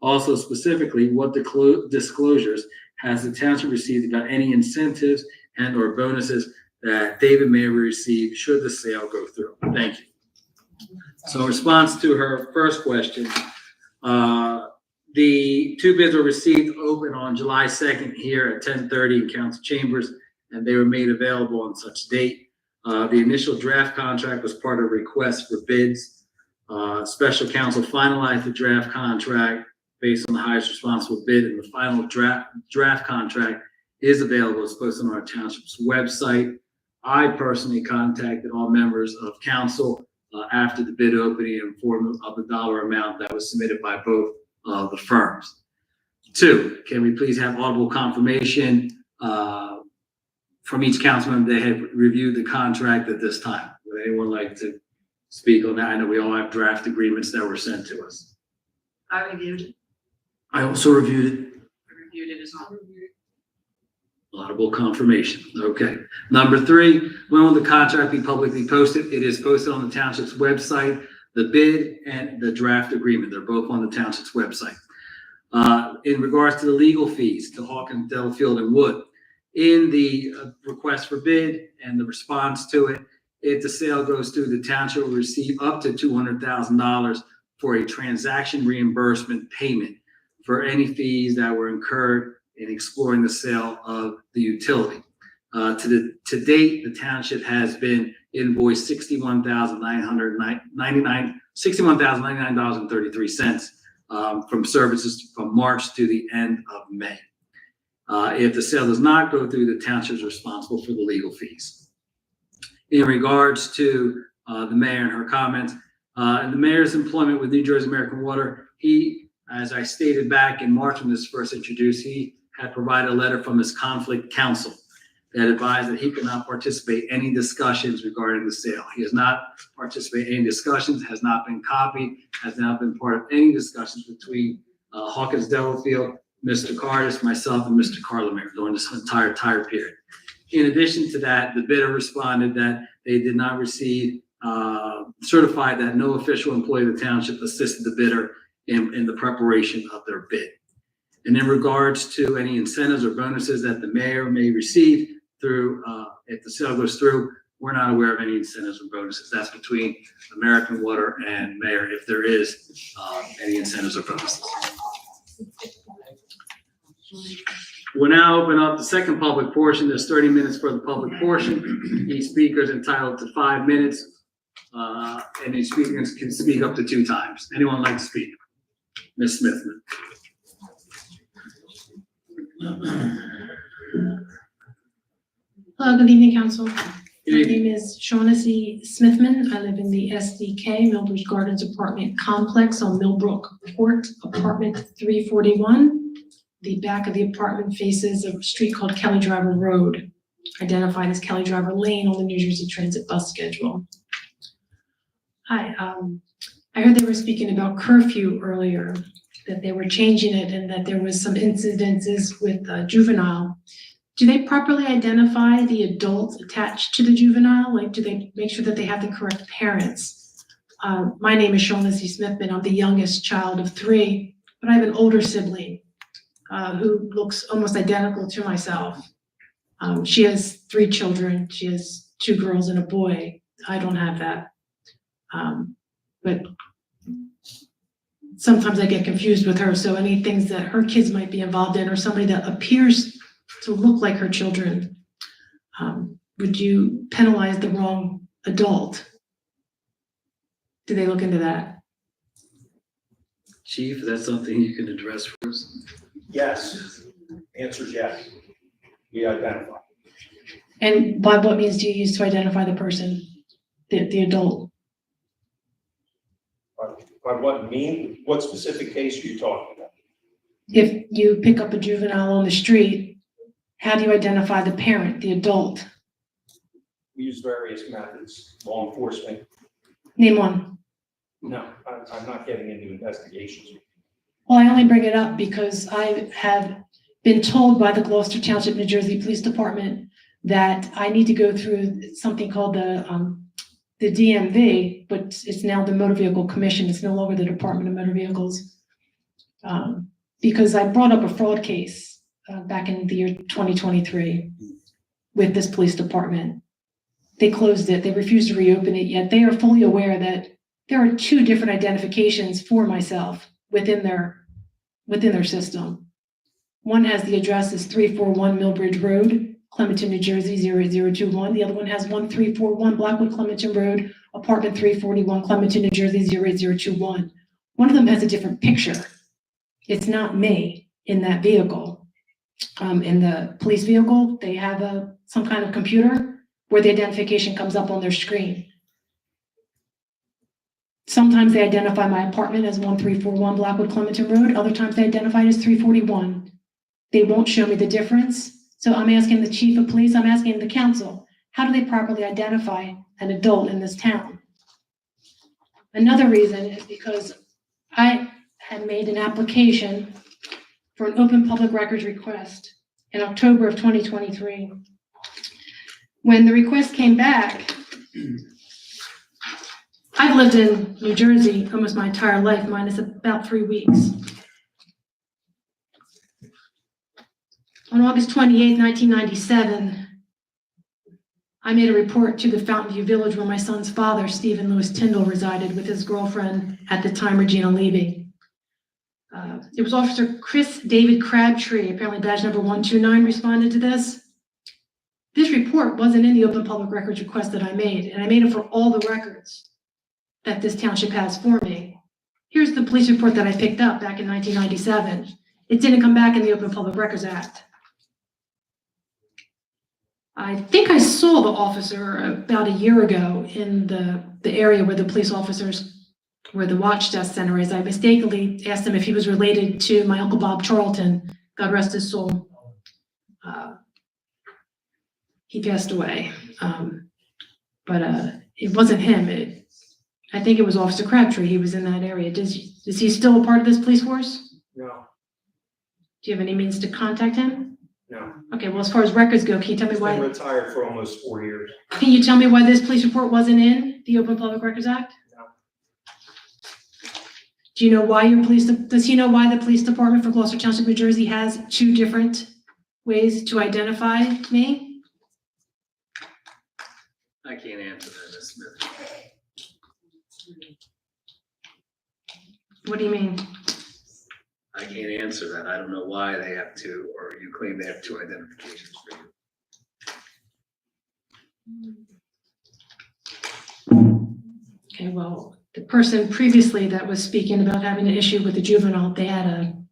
C: Also, specifically, what disclosures has the township received about any incentives and or bonuses that David Mayer will receive should the sale go through? Thank you. So in response to her first question, the 2 bids were received open on July 2nd here at 10:30 in council chambers, and they were made available on such date. The initial draft contract was part of a request for bids. Special counsel finalized the draft contract based on the highest responsible bid, and the final draft contract is available. It's posted on our township's website. I personally contacted all members of council after the bid opening and informed them of the dollar amount that was submitted by both of the firms. 2, can we please have audible confirmation from each council member they have reviewed the contract at this time? Would anyone like to speak on that? I know we all have draft agreements that were sent to us.
M: I reviewed it.
A: I also reviewed it.
M: I reviewed it as well.
C: Audible confirmation. Okay. Number 3, when will the contract be publicly posted? It is posted on the township's website. The bid and the draft agreement, they're both on the township's website. In regards to the legal fees to Hawkins, Delafield, and Wood, in the request for bid and the response to it, if the sale goes through, the township will receive up to $200,000 for a transaction reimbursement payment for any fees that were incurred in exploring the sale of the utility. To date, the township has been invoiced $61,099.33 from services from March to the end of May. If the sale does not go through, the township is responsible for the legal fees. In regards to the mayor and her comments, and the mayor's employment with New Jersey American Water, he, as I stated back in March when this was first introduced, he had provided a letter from his conflict counsel that advised that he could not participate in any discussions regarding the sale. He has not participated in any discussions, has not been copied, has not been part of any discussions between Hawkins Delafield, Mr. Cardis, myself, and Mr. Carlemere during this entire period. In addition to that, the bidder responded that they did not receive, certified that no official employee of the township assisted the bidder in the preparation of their bid. And in regards to any incentives or bonuses that the mayor may receive through, if the sale goes through, we're not aware of any incentives or bonuses. That's between American Water and mayor, if there is any incentives or bonuses. We'll now open up the second public portion. There's 30 minutes for the public portion. Each speaker is entitled to 5 minutes, and each speaker can speak up to 2 times. Anyone like to speak? Ms. Smithman.
O: Hello, good evening, council.
C: Good
O: My
C: evening.
O: name is Shaughnessy Smithman. I live in the SDK Millbridge Gardens apartment complex on Millbrook Court, apartment 341. The back of the apartment faces a street called Kelly Driver Road, identified as Kelly Driver Lane on the New Jersey Transit bus schedule. Hi, I heard they were speaking about curfew earlier, that they were changing it and that there was some incidences with juvenile. Do they properly identify the adults attached to the juvenile? Like, do they make sure that they have the correct parents? My name is Shaughnessy Smithman. I'm the youngest child of 3, but I have an older sibling who looks almost identical to myself. She has 3 children. She has 2 girls and a boy. I don't have that. But sometimes I get confused with her. So any things that her kids might be involved in or somebody that appears to look like her children, would you penalize the wrong adult? Do they look into that?
C: Chief, is that something you can address for us?
B: Yes. Answer is yes. We identify.
O: And by what means do you use to identify the person, the adult?
B: By what mean? What specific case are you talking about?
O: If you pick up a juvenile on the street, how do you identify the parent, the adult?
B: We use various methods. Law enforcement.
O: Name one.
B: No, I'm not getting into investigations.
O: Well, I only bring it up because I have been told by the Gloucester Township, New Jersey Police Department that I need to go through something called the DMV, but it's now the Motor Vehicle Commission. It's no longer the Department of Motor Vehicles. Because I brought up a fraud case back in the year 2023 with this police department. They closed it. They refused to reopen it, yet they are fully aware that there are 2 different identifications for myself within their system. One has the address as 341 Millbridge Road, Clementon, New Jersey, 08021. The other one has 1341 Blackwood Clementon Road, apartment 341, Clementon, New Jersey, 08021. One of them has a different picture. It's not me in that vehicle. In the police vehicle, they have some kind of computer where the identification comes up on their screen. Sometimes they identify my apartment as 1341 Blackwood Clementon Road. Other times they identify it as 341. They won't show me the difference. So I'm asking the chief of police, I'm asking the council, how do they properly identify an adult in this town? Another reason is because I had made an application for an open public records request in October of 2023. When the request came back, I've lived in New Jersey almost my entire life, minus about 3 weeks. On August 28, 1997, I made a report to the Fountain View Village where my son's father, Stephen Lewis Tyndall, resided with his girlfriend at the time, Regina Levy. It was Officer Chris David Crabtree, apparently badge number 129, responded to this. This report wasn't in the open public records request that I made, and I made it for all the records that this township has for me. Here's the police report that I picked up back in 1997. It didn't come back in the Open Public Records Act. I think I saw the officer about a year ago in the area where the police officers, where the watch desk center is. I mistakenly asked him if he was related to my Uncle Bob Charlton, God rest his soul. he passed away. But it wasn't him. I think it was Officer Crabtree. He was in that area. Is he still a part of this police force?
B: No,
O: Do you have any means to contact him?
B: no.
O: Okay, well, as far as records go, can you tell me
B: He's been
O: why?
B: retired for almost 4 years.
O: Can you tell me why this police report wasn't in the Open Public Records Act?
B: No.
O: Do you know why does he know why the police department for Gloucester Township, New Jersey has 2 different ways to identify me?
C: I can't answer that, Ms. Smith.
O: What do you mean?
C: I can't answer that. I don't know why they have 2, or you claim they have 2 identifications for you.
O: Okay, well, the person previously that was speaking about having an issue with the juvenile, they had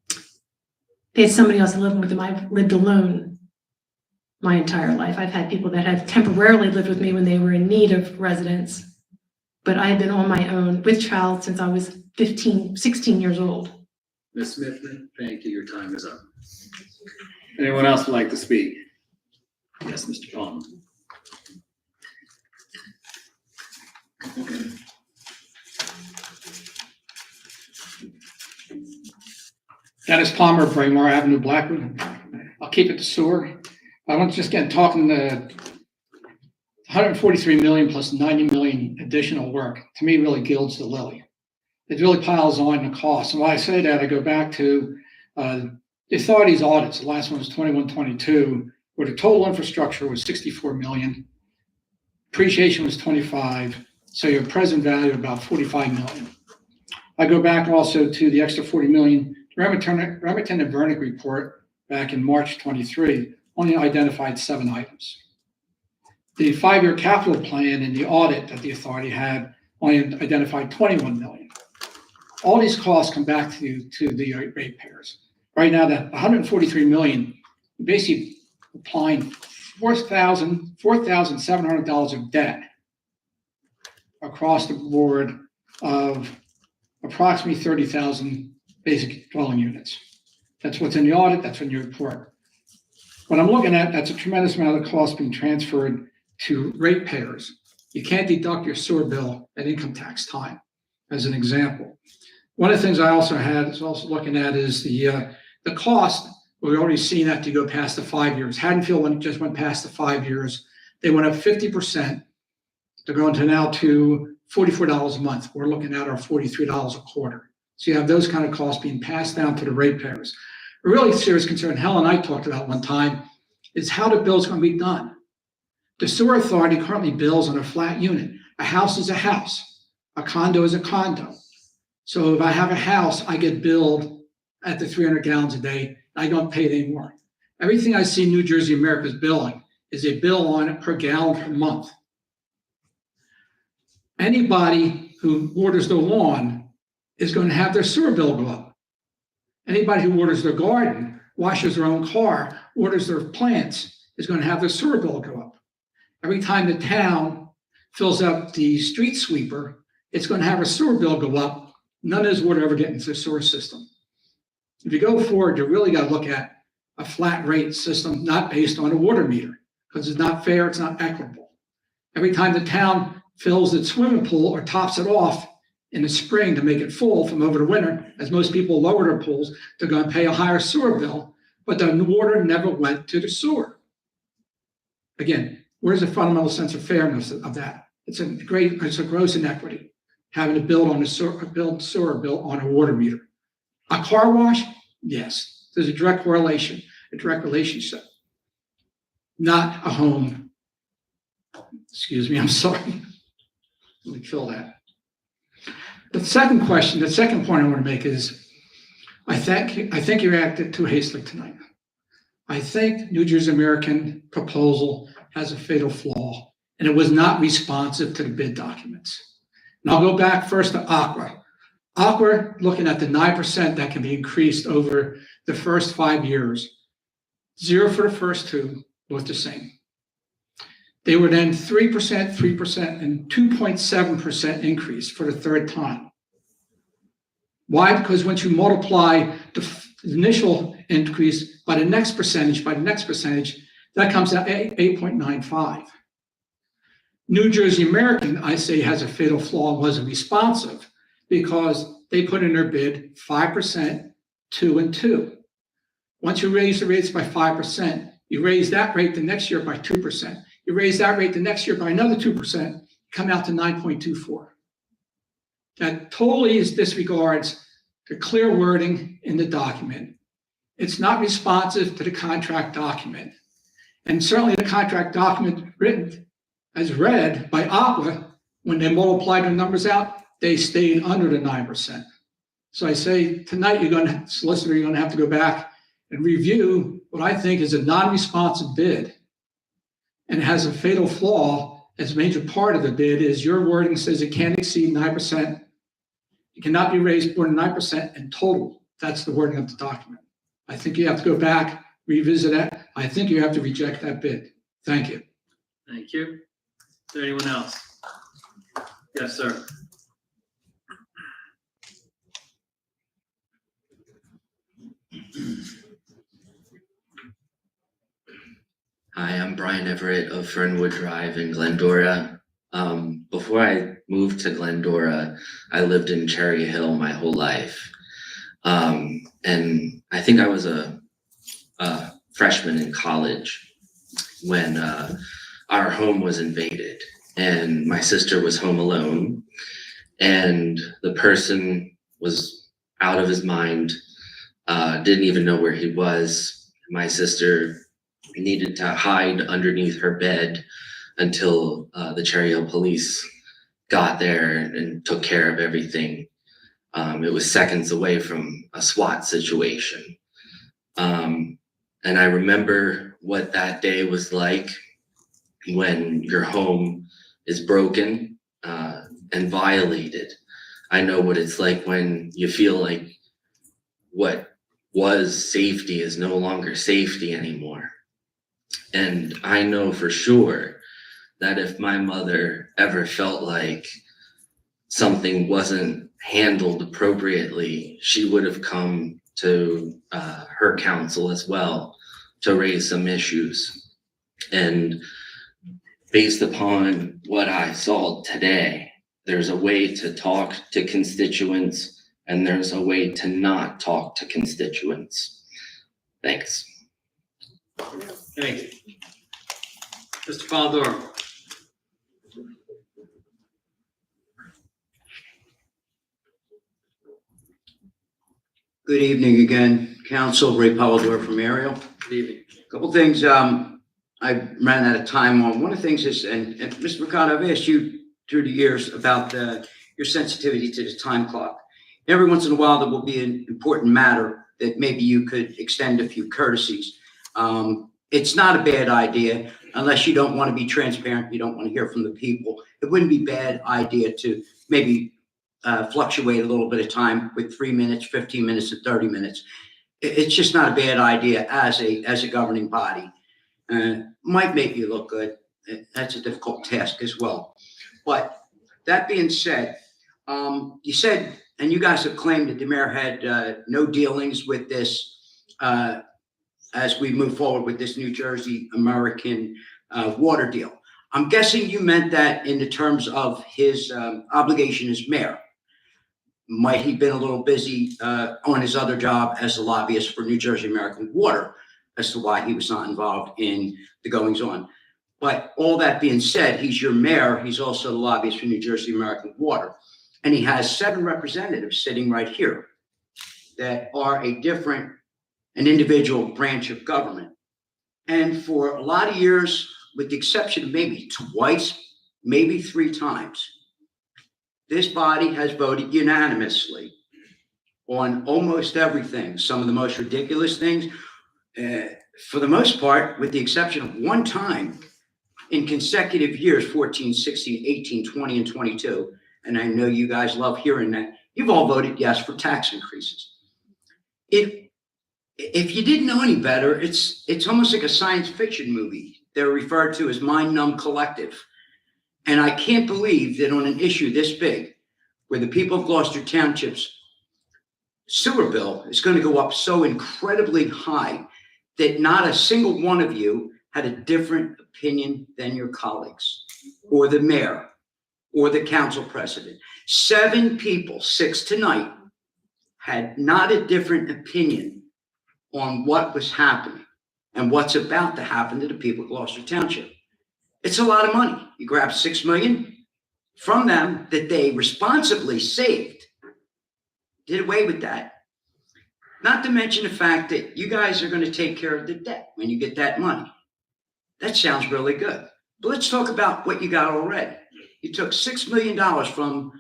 O: somebody else living with them. I've lived alone my entire life. I've had people that have temporarily lived with me when they were in need of residence, but I've been on my own with child since I was 16 years old.
C: Ms. Smith, thank you. Your time is up. Anyone else would like to speak? Yes, Mr. Palmer.
P: Dennis Palmer, Braemar Avenue, Blackwood. I'll keep it to sewer. I want to just get talking the 143 million plus 90 million additional work, to me, really gilds the lily. It really piles on the cost. And why I say that, I go back to the authority's audits. The last one was 21-22, where the total infrastructure was 64 million. Depreciation was 25. So your present value about 45 million. I go back also to the extra 40 million. Remington and Vernick report back in March 23 only identified 7 items. The 5-year capital plan in the audit that the authority had only identified 21 million. All these costs come back to the ratepayers. Right now, the 143 million, basically applying $4,700 of debt across the board of approximately 30,000 basic dwelling units. That's what's in the audit, that's in your report. What I'm looking at, that's a tremendous amount of cost being transferred to ratepayers. You can't deduct your sewer bill at income tax time, as an example. One of the things I also looking at is the cost. We've already seen that to go past the 5 years. Haddonfield just went past the 5 years. They went up 50%. They're going to now to $44 a month. We're looking at our $43 a quarter. So you have those kind of costs being passed down to the ratepayers. A really serious concern, Helen and I talked about one time, is how the bill's going to be done. The sewer authority currently bills on a flat unit. A house is a house. A condo is a condo. So if I have a house, I get billed at the 300 gallons a day. I don't pay it anymore. Everything I see New Jersey America's billing is a bill on it per gallon per month. Anybody who waters their lawn is going to have their sewer bill go up. Anybody who waters their garden, washes their own car, waters their plants, is going to have their sewer bill go up. Every time the town fills up the street sweeper, it's going to have a sewer bill go up. None of this water ever gets into the sewer system. If you go forward, you really got to look at a flat rate system, not based on a water meter, because it's not fair, it's not equitable. Every time the town fills its swimming pool or tops it off in the spring to make it full from over the winter, as most people lower their pools, they're going to pay a higher sewer bill, but the water never went to the sewer. Again, where's the fundamental sense of fairness of that? It's a gross inequity, having to build sewer bill on a water meter. A car wash, yes, there's a direct correlation, a direct relationship. Not a home. Excuse me, I'm sorry. Let me kill that. The second point I want to make is, I think you acted too hastily tonight. I think New Jersey American proposal has a fatal flaw, and it was not responsive to the bid documents. And I'll go back first to Aqua. Aqua, looking at the 9% that can be increased over the first 5 years, 0 for the first 2, both the same. They were then 3%, and 2.7% increase for the third time. Why? Because once you multiply the initial increase by the next percentage, That comes out 8.95. New Jersey American, I say, has a fatal flaw and wasn't responsive because they put in their bid 5%, 2 and 2. Once you raise the rates by 5%, you raise that rate the next year by 2%. You raise that rate the next year by another 2%, come out to 9.24. That totally disregards the clear wording in the document. It's not responsive to the contract document. And certainly the contract document written as read by Aqua, when they multiplied the numbers out, they stayed under the 9%. So I say tonight, solicitor, you're gonna have to go back and review what I think is a non-responsive bid. And it has a fatal flaw as a major part of the bid is your wording says it can't exceed 9%. It cannot be raised more than 9% in total. That's the wording of the document. I think you have to go back, revisit that. I think you have to reject that bid. Thank you.
C: Thank you. Is there anyone else? Yes, sir.
J: Hi, I'm Brian Everett of Fernwood Drive in Glendora. Before I moved to Glendora, I lived in Cherry Hill my whole life. And I think I was a freshman in college when our home was invaded and my sister was home alone and the person was out of his mind, didn't even know where he was. My sister needed to hide underneath her bed until the Cherry Hill police got there and took care of everything. It was seconds away from a SWAT situation. And I remember what that day was like when your home is broken and violated. I know what it's like when you feel like what was safety is no longer safety anymore. And I know for sure that if my mother ever felt like something wasn't handled appropriately, she would have come to her council as well to raise some issues. And based upon what I saw today, there's a way to talk to constituents and there's a way to not talk to constituents. Thanks.
C: Thank you. Mr. Baldor.
A: Good evening again, Council. Ray Polidor from Ariel.
C: Good evening.
A: Couple things I ran out of time on. One of the things is, and Mr. Mercado, I've asked you through the years about your sensitivity to the time clock. Every once in a while, there will be an important matter that maybe you could extend a few courtesies. It's not a bad idea unless you don't want to be transparent, you don't want to hear from the people. It wouldn't be a bad idea to maybe fluctuate a little bit of time with 3 minutes, 15 minutes, and 30 minutes. It's just not a bad idea as a governing body. Might make you look good. That's a difficult task as well. But that being said, you said, and you guys have claimed that the mayor had no dealings with this as we move forward with this New Jersey American water deal. I'm guessing you meant that in the terms of his obligation as mayor. Might he been a little busy on his other job as a lobbyist for New Jersey American Water as to why he was not involved in the goings on. But all that being said, he's your mayor. He's also the lobbyist for New Jersey American Water. And he has 7 representatives sitting right here that are an individual branch of government. And for a lot of years, with the exception of maybe twice, maybe 3 times, this body has voted unanimously on almost everything. Some of the most ridiculous things, for the most part, with the exception of one time in consecutive years, 14, 16, 18, 20, and 22. And I know you guys love hearing that. You've all voted yes for tax increases. If you didn't know any better, it's almost like a science fiction movie. They're referred to as Mind Numb Collective. And I can't believe that on an issue this big, where the people of Gloucester Township's sewer bill is going to go up so incredibly high that not a single one of you had a different opinion than your colleagues, or the mayor, or the council president. 7 people, 6 tonight, had not a different opinion on what was happening and what's about to happen to the people of Gloucester Township. It's a lot of money. You grab $6 million from them that they responsibly saved, did away with that. Not to mention the fact that you guys are going to take care of the debt when you get that money. That sounds really good. But let's talk about what you got already. You took $6 million from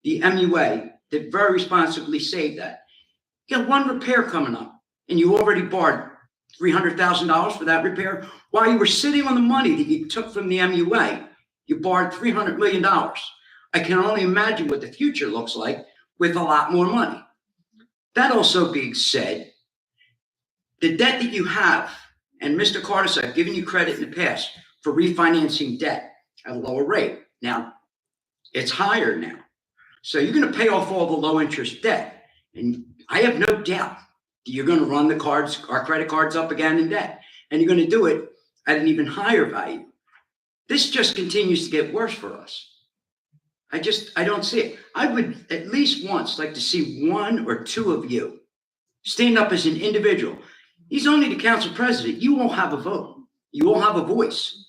A: the MUA that very responsibly saved that. You got 1 repair coming up, and you already borrowed $300,000 for that repair. While you were sitting on the money that you took from the MUA, you borrowed $300 million. I can only imagine what the future looks like with a lot more money. That also being said, the debt that you have, and Mr. Cardis, I've given you credit in the past for refinancing debt at a lower rate. Now, it's higher now. So you're going to pay off all the low interest debt. And I have no doubt that you're going to run our credit cards up again in debt. And you're going to do it at an even higher value. This just continues to get worse for us. I don't see it. I would at least once like to see 1 or 2 of you stand up as an individual. He's only the council president. You won't have a vote. You won't have a voice,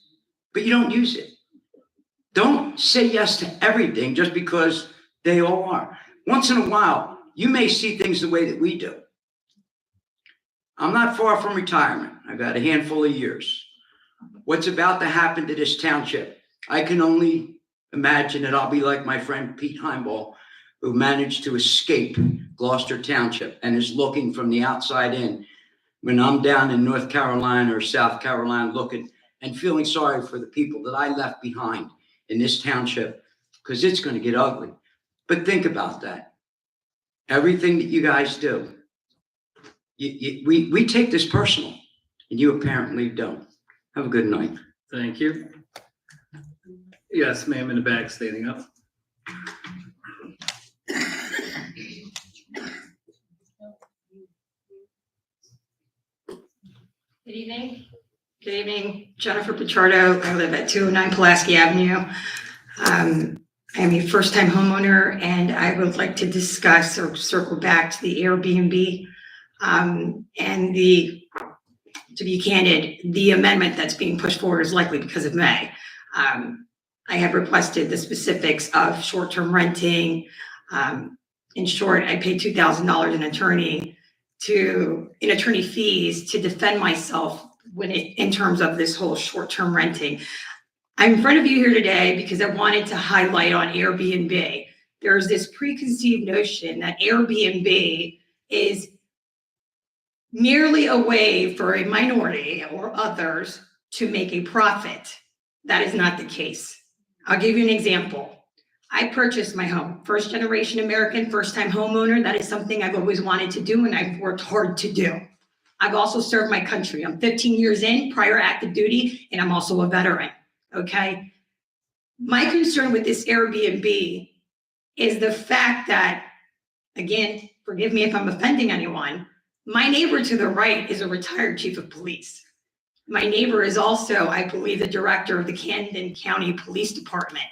A: but you don't use it. Don't say yes to everything just because they all are. Once in a while, you may see things the way that we do. I'm not far from retirement. I've got a handful of years. What's about to happen to this township? I can only imagine that I'll be like my friend Pete Heimball, who managed to escape Gloucester Township and is looking from the outside in. When I'm down in North Carolina or South Carolina looking and feeling sorry for the people that I left behind in this township, because it's going to get ugly. But think about that. Everything that you guys do, we take this personal, and you apparently don't. Have a good night.
C: Thank you. Yes, ma'am, in the back, standing up.
K: Good evening. Good evening, Jennifer Pichardo. I live at 209 Pulaski Avenue. I'm a first-time homeowner, and I would like to discuss or circle back to the Airbnb and to be candid, the amendment that's being pushed forward is likely because of May. I have requested the specifics of short-term renting. In short, I paid $2,000 in attorney fees to defend myself in terms of this whole short-term renting. I'm in front of you here today because I wanted to highlight on Airbnb. There's this preconceived notion that Airbnb is merely a way for a minority or others to make a profit. That is not the case. I'll give you an example. I purchased my home, first generation American, first time homeowner. That is something I've always wanted to do and I've worked hard to do. I've also served my country. I'm 15 years in, prior active duty, and I'm also a veteran, okay? My concern with this Airbnb is the fact that, again, forgive me if I'm offending anyone, my neighbor to the right is a retired chief of police. My neighbor is also, I believe, the director of the Camden County Police Department.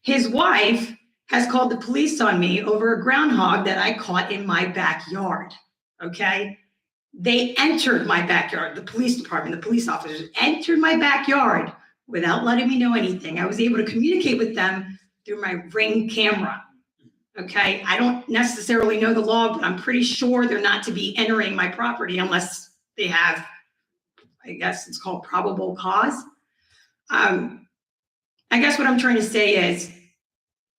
K: His wife has called the police on me over a groundhog that I caught in my backyard, okay? They entered my backyard, the police department, the police officers entered my backyard without letting me know anything. I was able to communicate with them through my Ring camera, okay? I don't necessarily know the law, but I'm pretty sure they're not to be entering my property unless they have, I guess it's called probable cause. I guess what I'm trying to say is,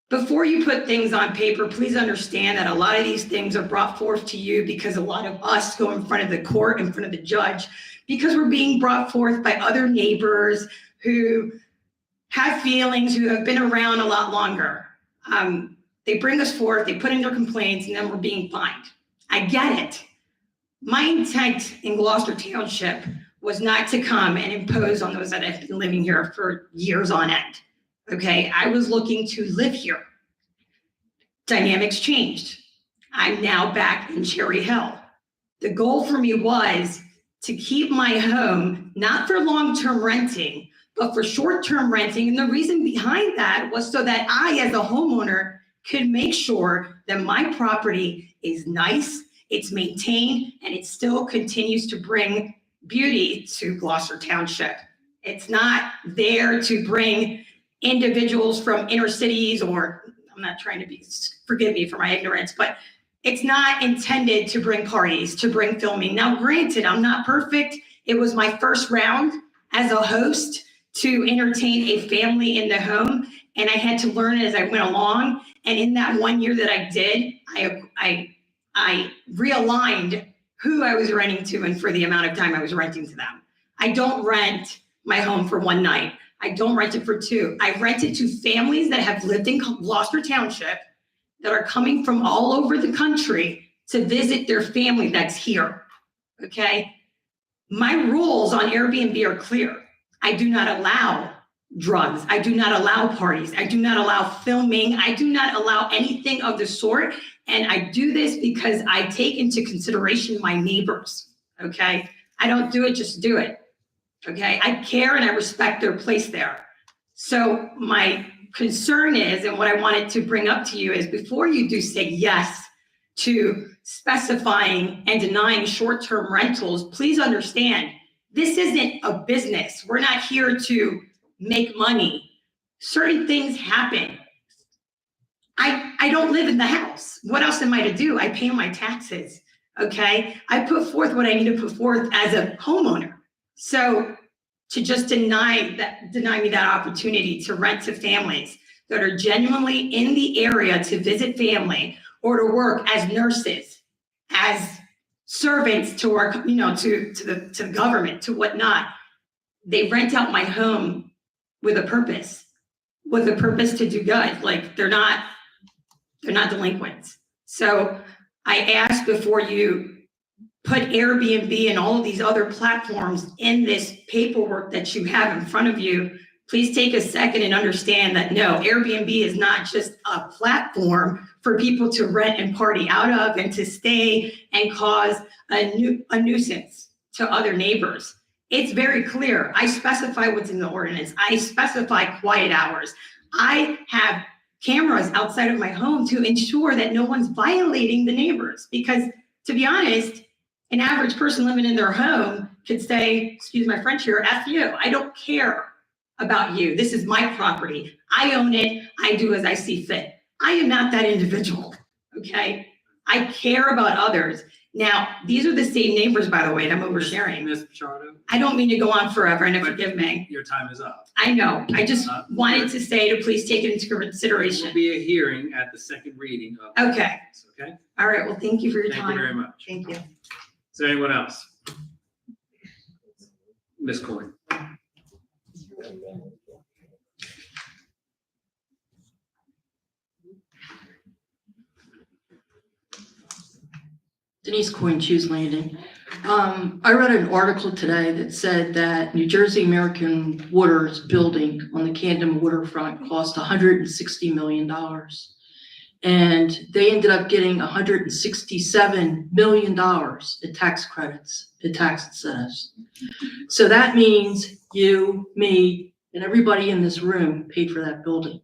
K: before you put things on paper, please understand that a lot of these things are brought forth to you because a lot of us go in front of the court, in front of the judge, because we're being brought forth by other neighbors who have feelings, who have been around a lot longer. They bring us forth, they put in their complaints, and then we're being fined. I get it. My intent in Gloucester Township was not to come and impose on those that have been living here for years on end. Okay, I was looking to live here. Dynamics changed. I'm now back in Cherry Hill. The goal for me was to keep my home
Q: not for long-term renting, but for short-term renting. And the reason behind that was so that I, as a homeowner, could make sure that my property is nice, it's maintained, and it still continues to bring beauty to Gloucester Township. It's not there to bring individuals from inner cities, or I'm not trying to be, forgive me for my ignorance, but it's not intended to bring parties, to bring filming. Now, granted, I'm not perfect. It was my first round as a host to entertain a family in the home, and I had to learn as I went along. And in that 1 year that I did, I realigned who I was renting to and for the amount of time I was renting to them. I don't rent my home for one night. I don't rent it for two. I rent it to families that have lived in Gloucester Township that are coming from all over the country to visit their family that's here, okay? My rules on Airbnb are clear. I do not allow drugs. I do not allow parties. I do not allow filming. I do not allow anything of the sort. And I do this because I take into consideration my neighbors, okay? I don't do it just to do it, okay? I care and I respect their place there. So my concern is, and what I wanted to bring up to you is, before you do say yes to specifying and denying short-term rentals, please understand, this isn't a business. We're not here to make money. Certain things happen. I don't live in the house. What else am I to do? I pay my taxes, okay? I put forth what I need to put forth as a homeowner. So to just deny me that opportunity to rent to families that are genuinely in the area to visit family or to work as nurses, as servants to work, to the government, to whatnot, they rent out my home with a purpose to do good. Like, they're not delinquents. So I ask, before you put Airbnb and all of these other platforms in this paperwork that you have in front of you, please take a second and understand that no, Airbnb is not just a platform for people to rent and party out of and to stay and cause a nuisance to other neighbors. It's very clear. I specify what's in the ordinance. I specify quiet hours. I have cameras outside of my home to ensure that no one's violating the neighbors. Because, to be honest, an average person living in their home could say, excuse my French here, F you. I don't care about you. This is my property. I own it. I do as I see fit. I am not that individual, okay? I care about others. Now, these are the same neighbors, by the way, that I'm oversharing.
C: Ms. Pichardo,
Q: I don't mean to go on forever, and forgive me.
C: your time is up.
Q: I know. I just wanted to say to please take it into
C: There will
Q: consideration.
C: be a hearing at the second reading of.
Q: Okay.
C: Okay?
Q: All right. Well, thank you for your
C: Thank
Q: time.
C: you very much.
Q: Thank you.
C: Is there anyone else? Ms. Coyne.
I: Denise Coyne, Choose Landing. I read an article today that said that New Jersey American Water's building on the Camden waterfront cost $160 million. And they ended up getting $167 million in tax credits, in tax incentives. So that means you, me, and everybody in this room paid for that building.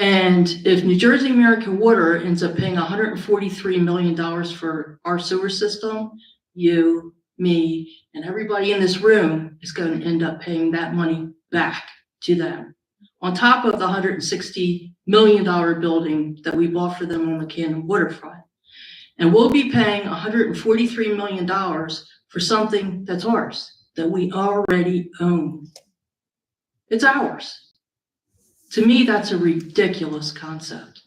I: And if New Jersey American Water ends up paying $143 million for our sewer system, you, me, and everybody in this room is going to end up paying that money back to them, on top of the $160 million building that we bought for them on the Camden waterfront. And we'll be paying $143 million for something that's ours, that we already own. It's ours. To me, that's a ridiculous concept.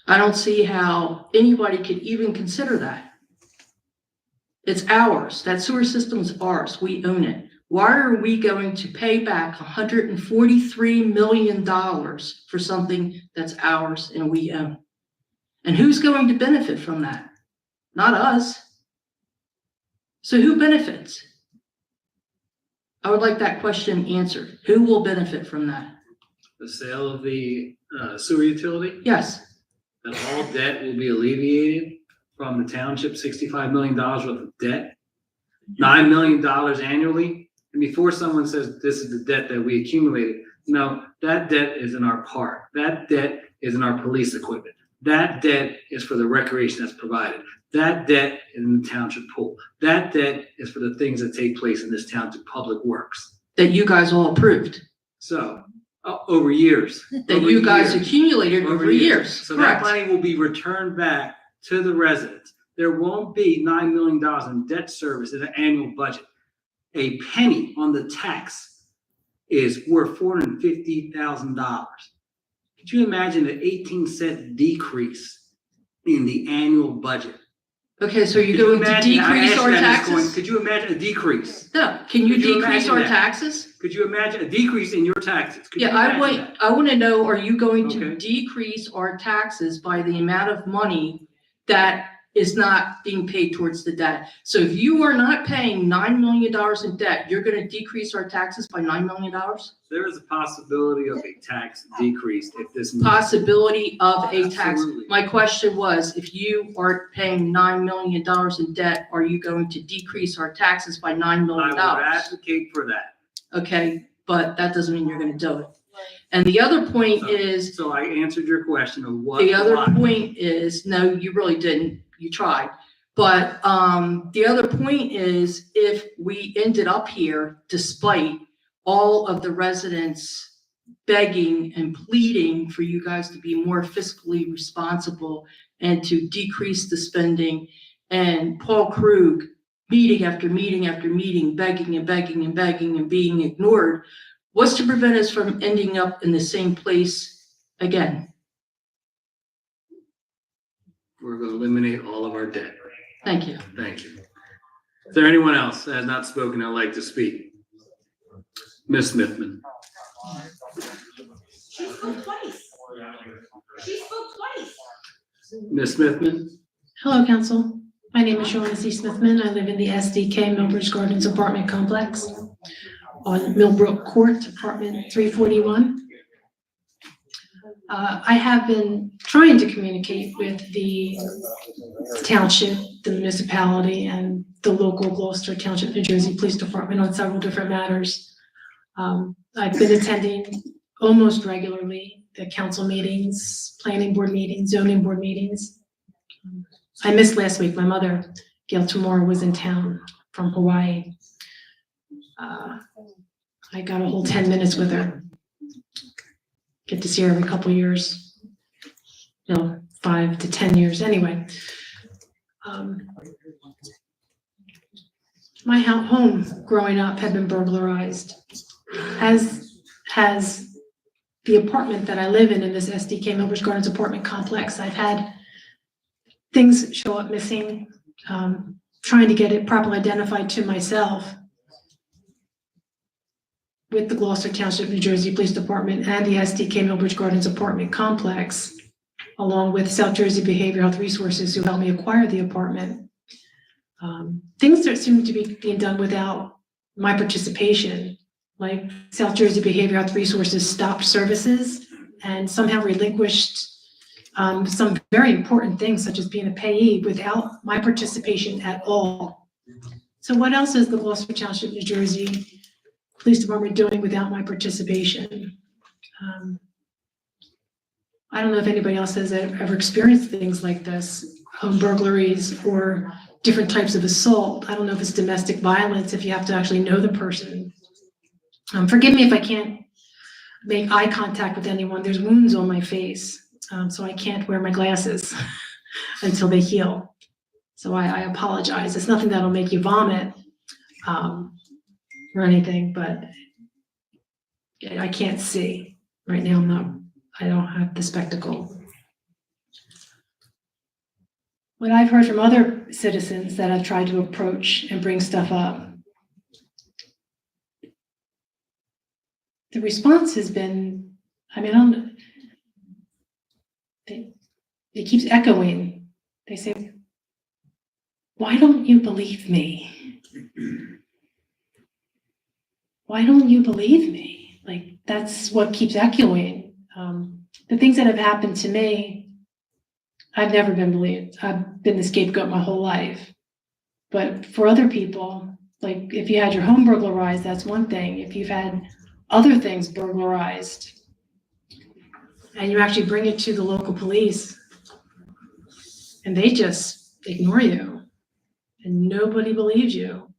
I: I don't see how anybody could even consider that. It's ours. That sewer system is ours. We own it. Why are we going to pay back $143 million for something that's ours and we own? And who's going to benefit from that? Not us. So who benefits? I would like that question answered. Who will benefit from that?
C: The sale of the sewer utility,
I: Yes.
C: that all debt will be alleviated from the township, $65 million worth of debt. $9 million annually. And before someone says this is the debt that we accumulated, no, that debt is in our park. That debt is in our police equipment. That debt is for the recreation that's provided. That debt is in the township pool. That debt is for the things that take place in this township public works.
I: That you guys all approved,
C: So, over years.
I: that
C: over
I: you guys
C: years,
I: accumulated over years.
C: So that
I: Correct.
C: money will be returned back to the residents. There won't be $9 million in debt service in the annual budget. A penny on the tax is worth $450,000. Could you imagine an 18-cent decrease in the annual budget?
I: Okay, so you're
C: Could you
I: going to
C: imagine- I
I: decrease
C: asked
I: our
C: that as going-
I: taxes?
C: Could you imagine a decrease?
I: No, can you
C: Could you
I: decrease
C: imagine
I: our
C: that?
I: taxes?
C: Could you imagine a decrease in your taxes? Could you
I: Yeah, I
C: imagine
I: want,
C: that?
I: I want to know, are you going to
C: Okay.
I: decrease our taxes by the amount of money that is not being paid towards the debt? So if you are not paying $9 million in debt, you're going to decrease our taxes by $9 million?
C: There is a possibility of a tax decrease if this.
I: Possibility of a tax.
C: Absolutely.
I: My question was, if you are paying $9 million in debt, are you going to decrease our taxes by $9
C: I
I: million?
C: would advocate for that.
I: Okay, but that doesn't mean you're going to do it. And the other point is,
C: So I answered your question of what.
I: the other
C: why.
I: point is, no, you really didn't. You tried. But the other point is, if we ended up here, despite all of the residents begging and pleading for you guys to be more fiscally responsible and to decrease the spending, and Paul Krug meeting after meeting after meeting, begging and begging and begging and being ignored, what's to prevent us from ending up in the same place again?
C: We're going to eliminate all of our debt.
I: Thank you.
C: Thank you. Is there anyone else that has not spoken and would like to speak? Ms. Smithman.
Q: She spoke twice. She spoke twice.
C: Ms. Smithman?
O: Hello, council. My name is Shauna C. Smithman. I live in the SDK Millbridge Gardens apartment complex on Millbrook Court, apartment 341. I have been trying to communicate with the township, the municipality, and the local Gloucester Township, New Jersey Police Department on several different matters. I've been attending almost regularly the council meetings, planning board meetings, zoning board meetings. I missed last week. My mother, Gail Tamora, was in town from Hawaii. I got a whole 10 minutes with her. Get to see her every couple of years, 5 to 10 years anyway. My home growing up had been burglarized, as has the apartment that I live in this SDK Millbridge Gardens apartment complex. I've had things show up missing, trying to get it properly identified to myself with the Gloucester Township, New Jersey Police Department and the SDK Millbridge Gardens apartment complex, along with South Jersey Behavioral Health Resources, who helped me acquire the apartment. Things that seem to be being done without my participation, like South Jersey Behavioral Health Resources stopped services and somehow relinquished some very important things, such as being a payee, without my participation at all. So what else is the Gloucester Township, New Jersey Police Department doing without my participation? I don't know if anybody else has ever experienced things like this, home burglaries or different types of assault. I don't know if it's domestic violence, if you have to actually know the person. Forgive me if I can't make eye contact with anyone. There's wounds on my face, so I can't wear my glasses until they heal. So I apologize. It's nothing that'll make you vomit or anything, but I can't see right now. I don't have the spectacle. What I've heard from other citizens that I've tried to approach and bring stuff up, the response has been, it keeps echoing. They say, why don't you believe me? Why don't you believe me? Like, that's what keeps echoing. The things that have happened to me, I've never been believed. I've been the scapegoat my whole life. But for other people, Like, if you had your home burglarized, that's one thing. If you've had other things burglarized, and you actually bring it to the local police, and they just ignore you, and nobody believes you.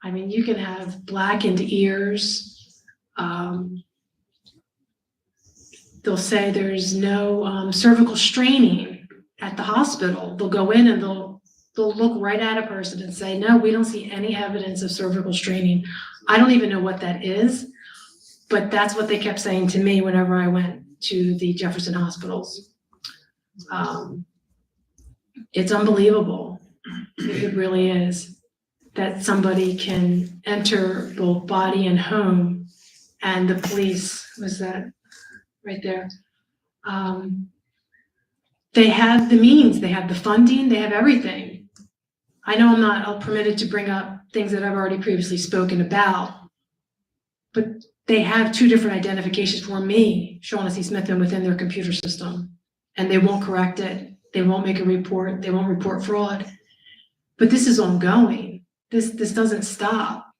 O: I mean, you can have blackened ears. They'll say there's no cervical straining at the hospital. They'll go in and they'll look right at a person and say, no, we don't see any evidence of cervical straining. I don't even know what that is, but that's what they kept saying to me whenever I went to the Jefferson hospitals. It's unbelievable. It really is, that somebody can enter both body and home, and the police, was that right there? They have the means, they have the funding, they have everything. I know I'm not permitted to bring up things that I've already previously spoken about, but they have two different identifications for me, Shaughnessy Smithman, within their computer system, and they won't correct it. They won't make a report. They won't report fraud. But this is ongoing. This doesn't stop.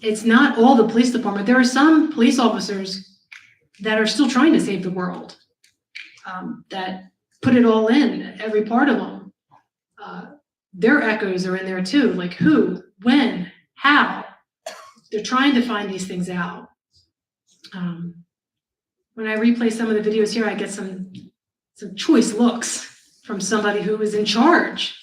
O: It's not all the police department. There are some police officers that are still trying to save the world, that put it all in, every part of them. Their echoes are in there too, like who, when, how. They're trying to find these things out. When I replay some of the videos here, I get some choice looks from somebody who is in charge.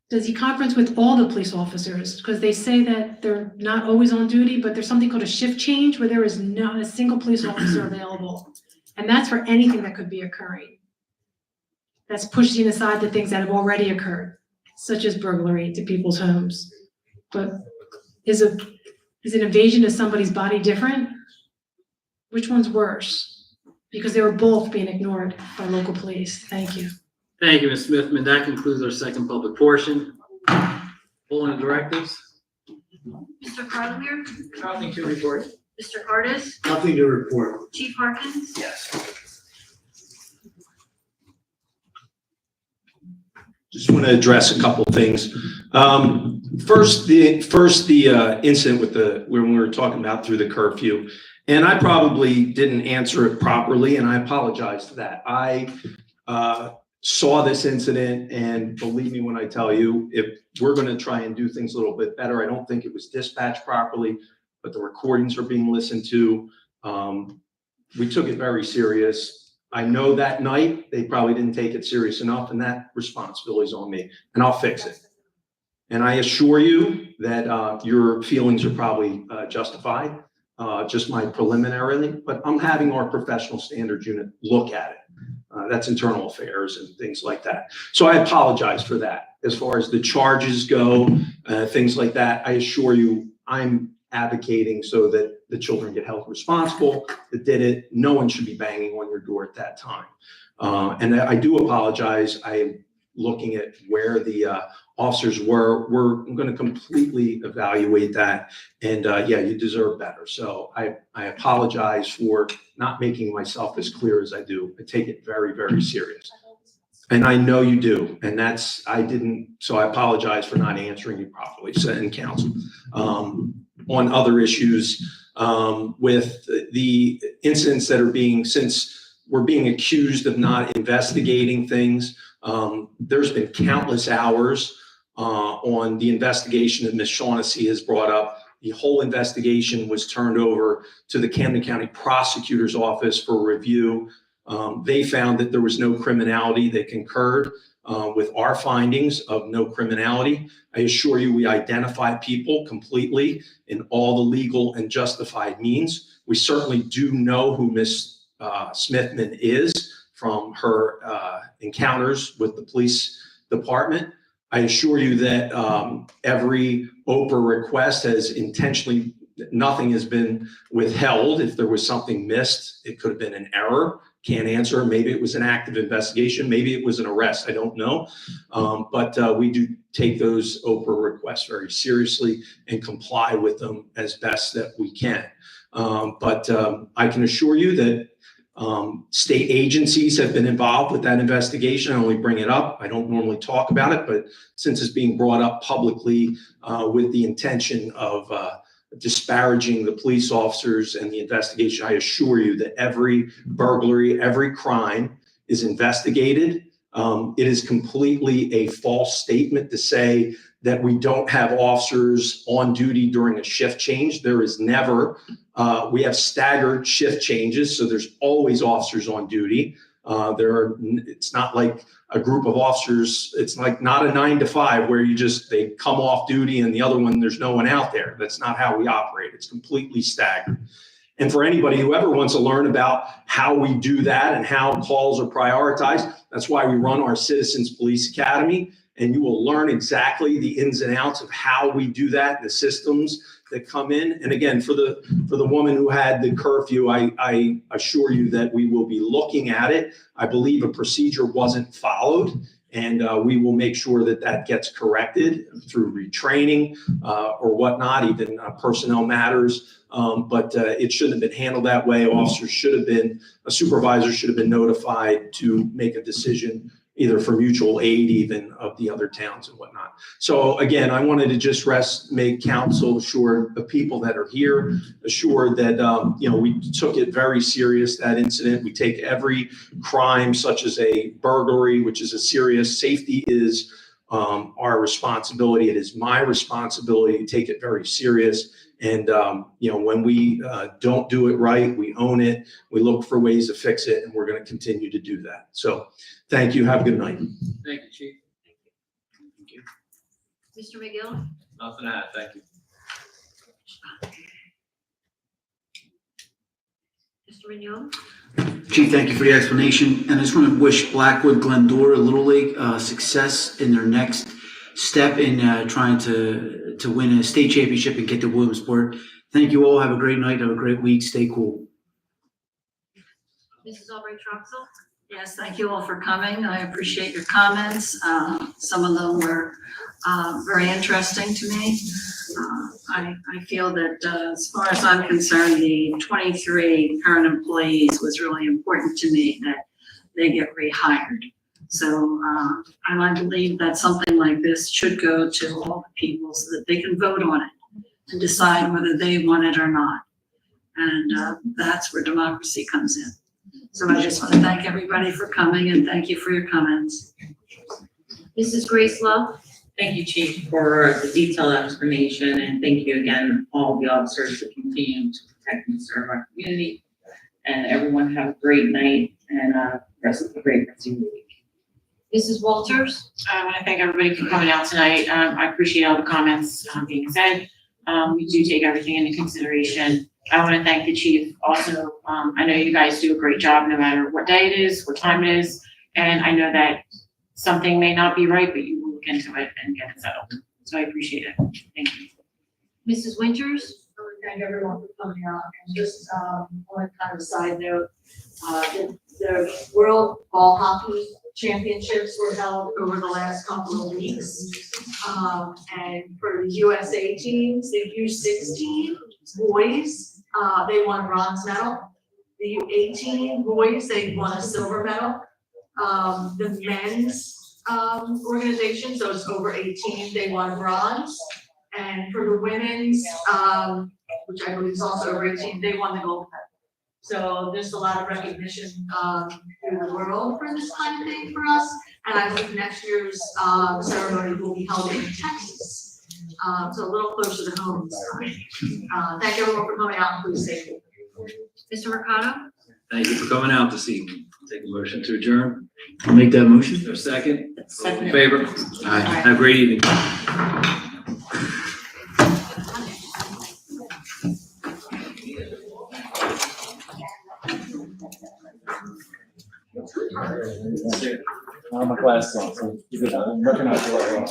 O: Does he conference with all the police officers? Because they say that they're not always on duty, but there's something called a shift change where there is not a single police officer available. And that's for anything that could be occurring. That's pushing aside the things that have already occurred, such as burglary to people's homes. But is an invasion of somebody's body different? Which one's worse? Because they were both being ignored by local police. Thank you.
C: Thank you, Ms. Smithman. That concludes our second public portion. Polling directives.
D: Mr. Carlemere?
F: Nothing to report.
D: Mr. Cardis?
F: Nothing to report.
D: Chief Harkins?
B: Yes. Just want to address a couple things. First, the incident with when we were talking about through the curfew, and I probably didn't answer it properly, and I apologize for that. I saw this incident, and believe me when I tell you, if we're going to try and do things a little bit better, I don't think it was dispatched properly, but the recordings are being listened to. We took it very serious. I know that night they probably didn't take it serious enough, and that responsibility is on me, and I'll fix it. And I assure you that your feelings are probably justified, just my preliminarily, but I'm having our professional standards unit look at it. That's internal affairs and things like that. So I apologize for that. As far as the charges go, things like that, I assure you I'm advocating so that the children get held responsible that did it. No one should be banging on your door at that time. And I do apologize. I'm looking at where the officers were. We're going to completely evaluate that. And yeah, you deserve better. So I apologize for not making myself as clear as I do. I take it very, very serious. And I know you do. And so I apologize for not answering you properly, so in council. On other issues, with the incidents that are since we're being accused of not investigating things, there's been countless hours on the investigation that Ms. Shaughnessy has brought up. The whole investigation was turned over to the Camden County Prosecutor's Office for review. They found that there was no criminality. They concurred with our findings of no criminality. I assure you we identify people completely in all the legal and justified means. We certainly do know who Ms. Smithman is from her encounters with the police department. I assure you that every OPRA request has intentionally, nothing has been withheld. If there was something missed, it could have been an error. Can't answer. Maybe it was an active investigation. Maybe it was an arrest. I don't know. But we do take those OPRA requests very seriously and comply with them as best that we can. But I can assure you that State agencies have been involved with that investigation. I only bring it up. I don't normally talk about it, but since it's being brought up publicly with the intention of disparaging the police officers and the investigation, I assure you that every burglary, every crime is investigated. It is completely a false statement to say that we don't have officers on duty during a shift change. There is never. We have staggered shift changes, so there's always officers on duty. It's not like a group of officers. It's like not a 9 to 5 where they come off duty and the other one, there's no one out there. That's not how we operate. It's completely staggered. And for anybody who ever wants to learn about how we do that and how calls are prioritized, that's why we run our Citizens Police Academy. And you will learn exactly the ins and outs of how we do that, the systems that come in. And again, for the woman who had the curfew, I assure you that we will be looking at it. I believe a procedure wasn't followed, and we will make sure that that gets corrected through retraining or whatnot, even personnel matters. But it shouldn't have been handled that way. A supervisor should have been notified to make a decision, either for mutual aid even of the other towns and whatnot. So again, I wanted to just make council assured, the people that are here, assured that, we took it very serious, that incident. We take every crime such as a burglary, which is a serious, safety is our responsibility. It is my responsibility to take it very serious. And, when we don't do it right, we own it. We look for ways to fix it, and we're going to continue to do that. So thank you. Have a good night.
C: Thank you, Chief.
D: Mr. McGill?
B: Nothing to add. Thank you.
D: Mr. Mignone?
A: Chief, thank you for the explanation. And I just want to wish Blackwood Glendora Little League success in their next step in trying to win a state championship and get to Williamsport. Thank you all. Have a great night. Have a great week. Stay cool.
D: Mrs. Albright-Troxel?
M: Yes, thank you all for coming. I appreciate your comments. Some of them were very interesting to me. I feel that as far as I'm concerned, the 23 current employees was really important to me, that they get rehired. So I believe that something like this should go to all the people so that they can vote on it and decide whether they want it or not. And that's where democracy comes in. So I just want to thank everybody for coming and thank you for your comments.
D: Mrs. Grace Love?
R: Thank you, Chief, for the detailed explanation, and thank you again, all the officers that continue to protect and serve our community. And everyone have a great night and rest of the great rest of the week.
D: Mrs. Walters?
H: I want to thank everybody for coming out tonight. I appreciate all the comments being said. We do take everything into consideration. I want to thank the chief also. I know you guys do a great job no matter what day it is, what time it is. And I know that something may not be right, but you will look into it and get it settled. So I appreciate it. Thank you.
D: Mrs. Winters?
L: I want to thank everyone for coming out. And just on kind of a side note, the World Ball Hockey Championships were held over the last couple of weeks. And for the USA teams, the U16 boys, they won bronze medal. The U18 boys, they won a silver medal. The men's organization, so it's over 18, they won bronze. And for the women's, which I believe is also over 18, they won the gold medal. So there's a lot of recognition in the world for this kind of thing for us. And I believe next year's ceremony will be held in Texas. So a little closer to home this time. Thank everyone for coming out and please stay safe.
D: Mr. Mercado?
C: Thank you for coming out this evening. Take a motion to adjourn. I'll make that motion. Is there a second? All in favor? Aye. Have a great evening.
S: My glasses on, so you could recognize you right away.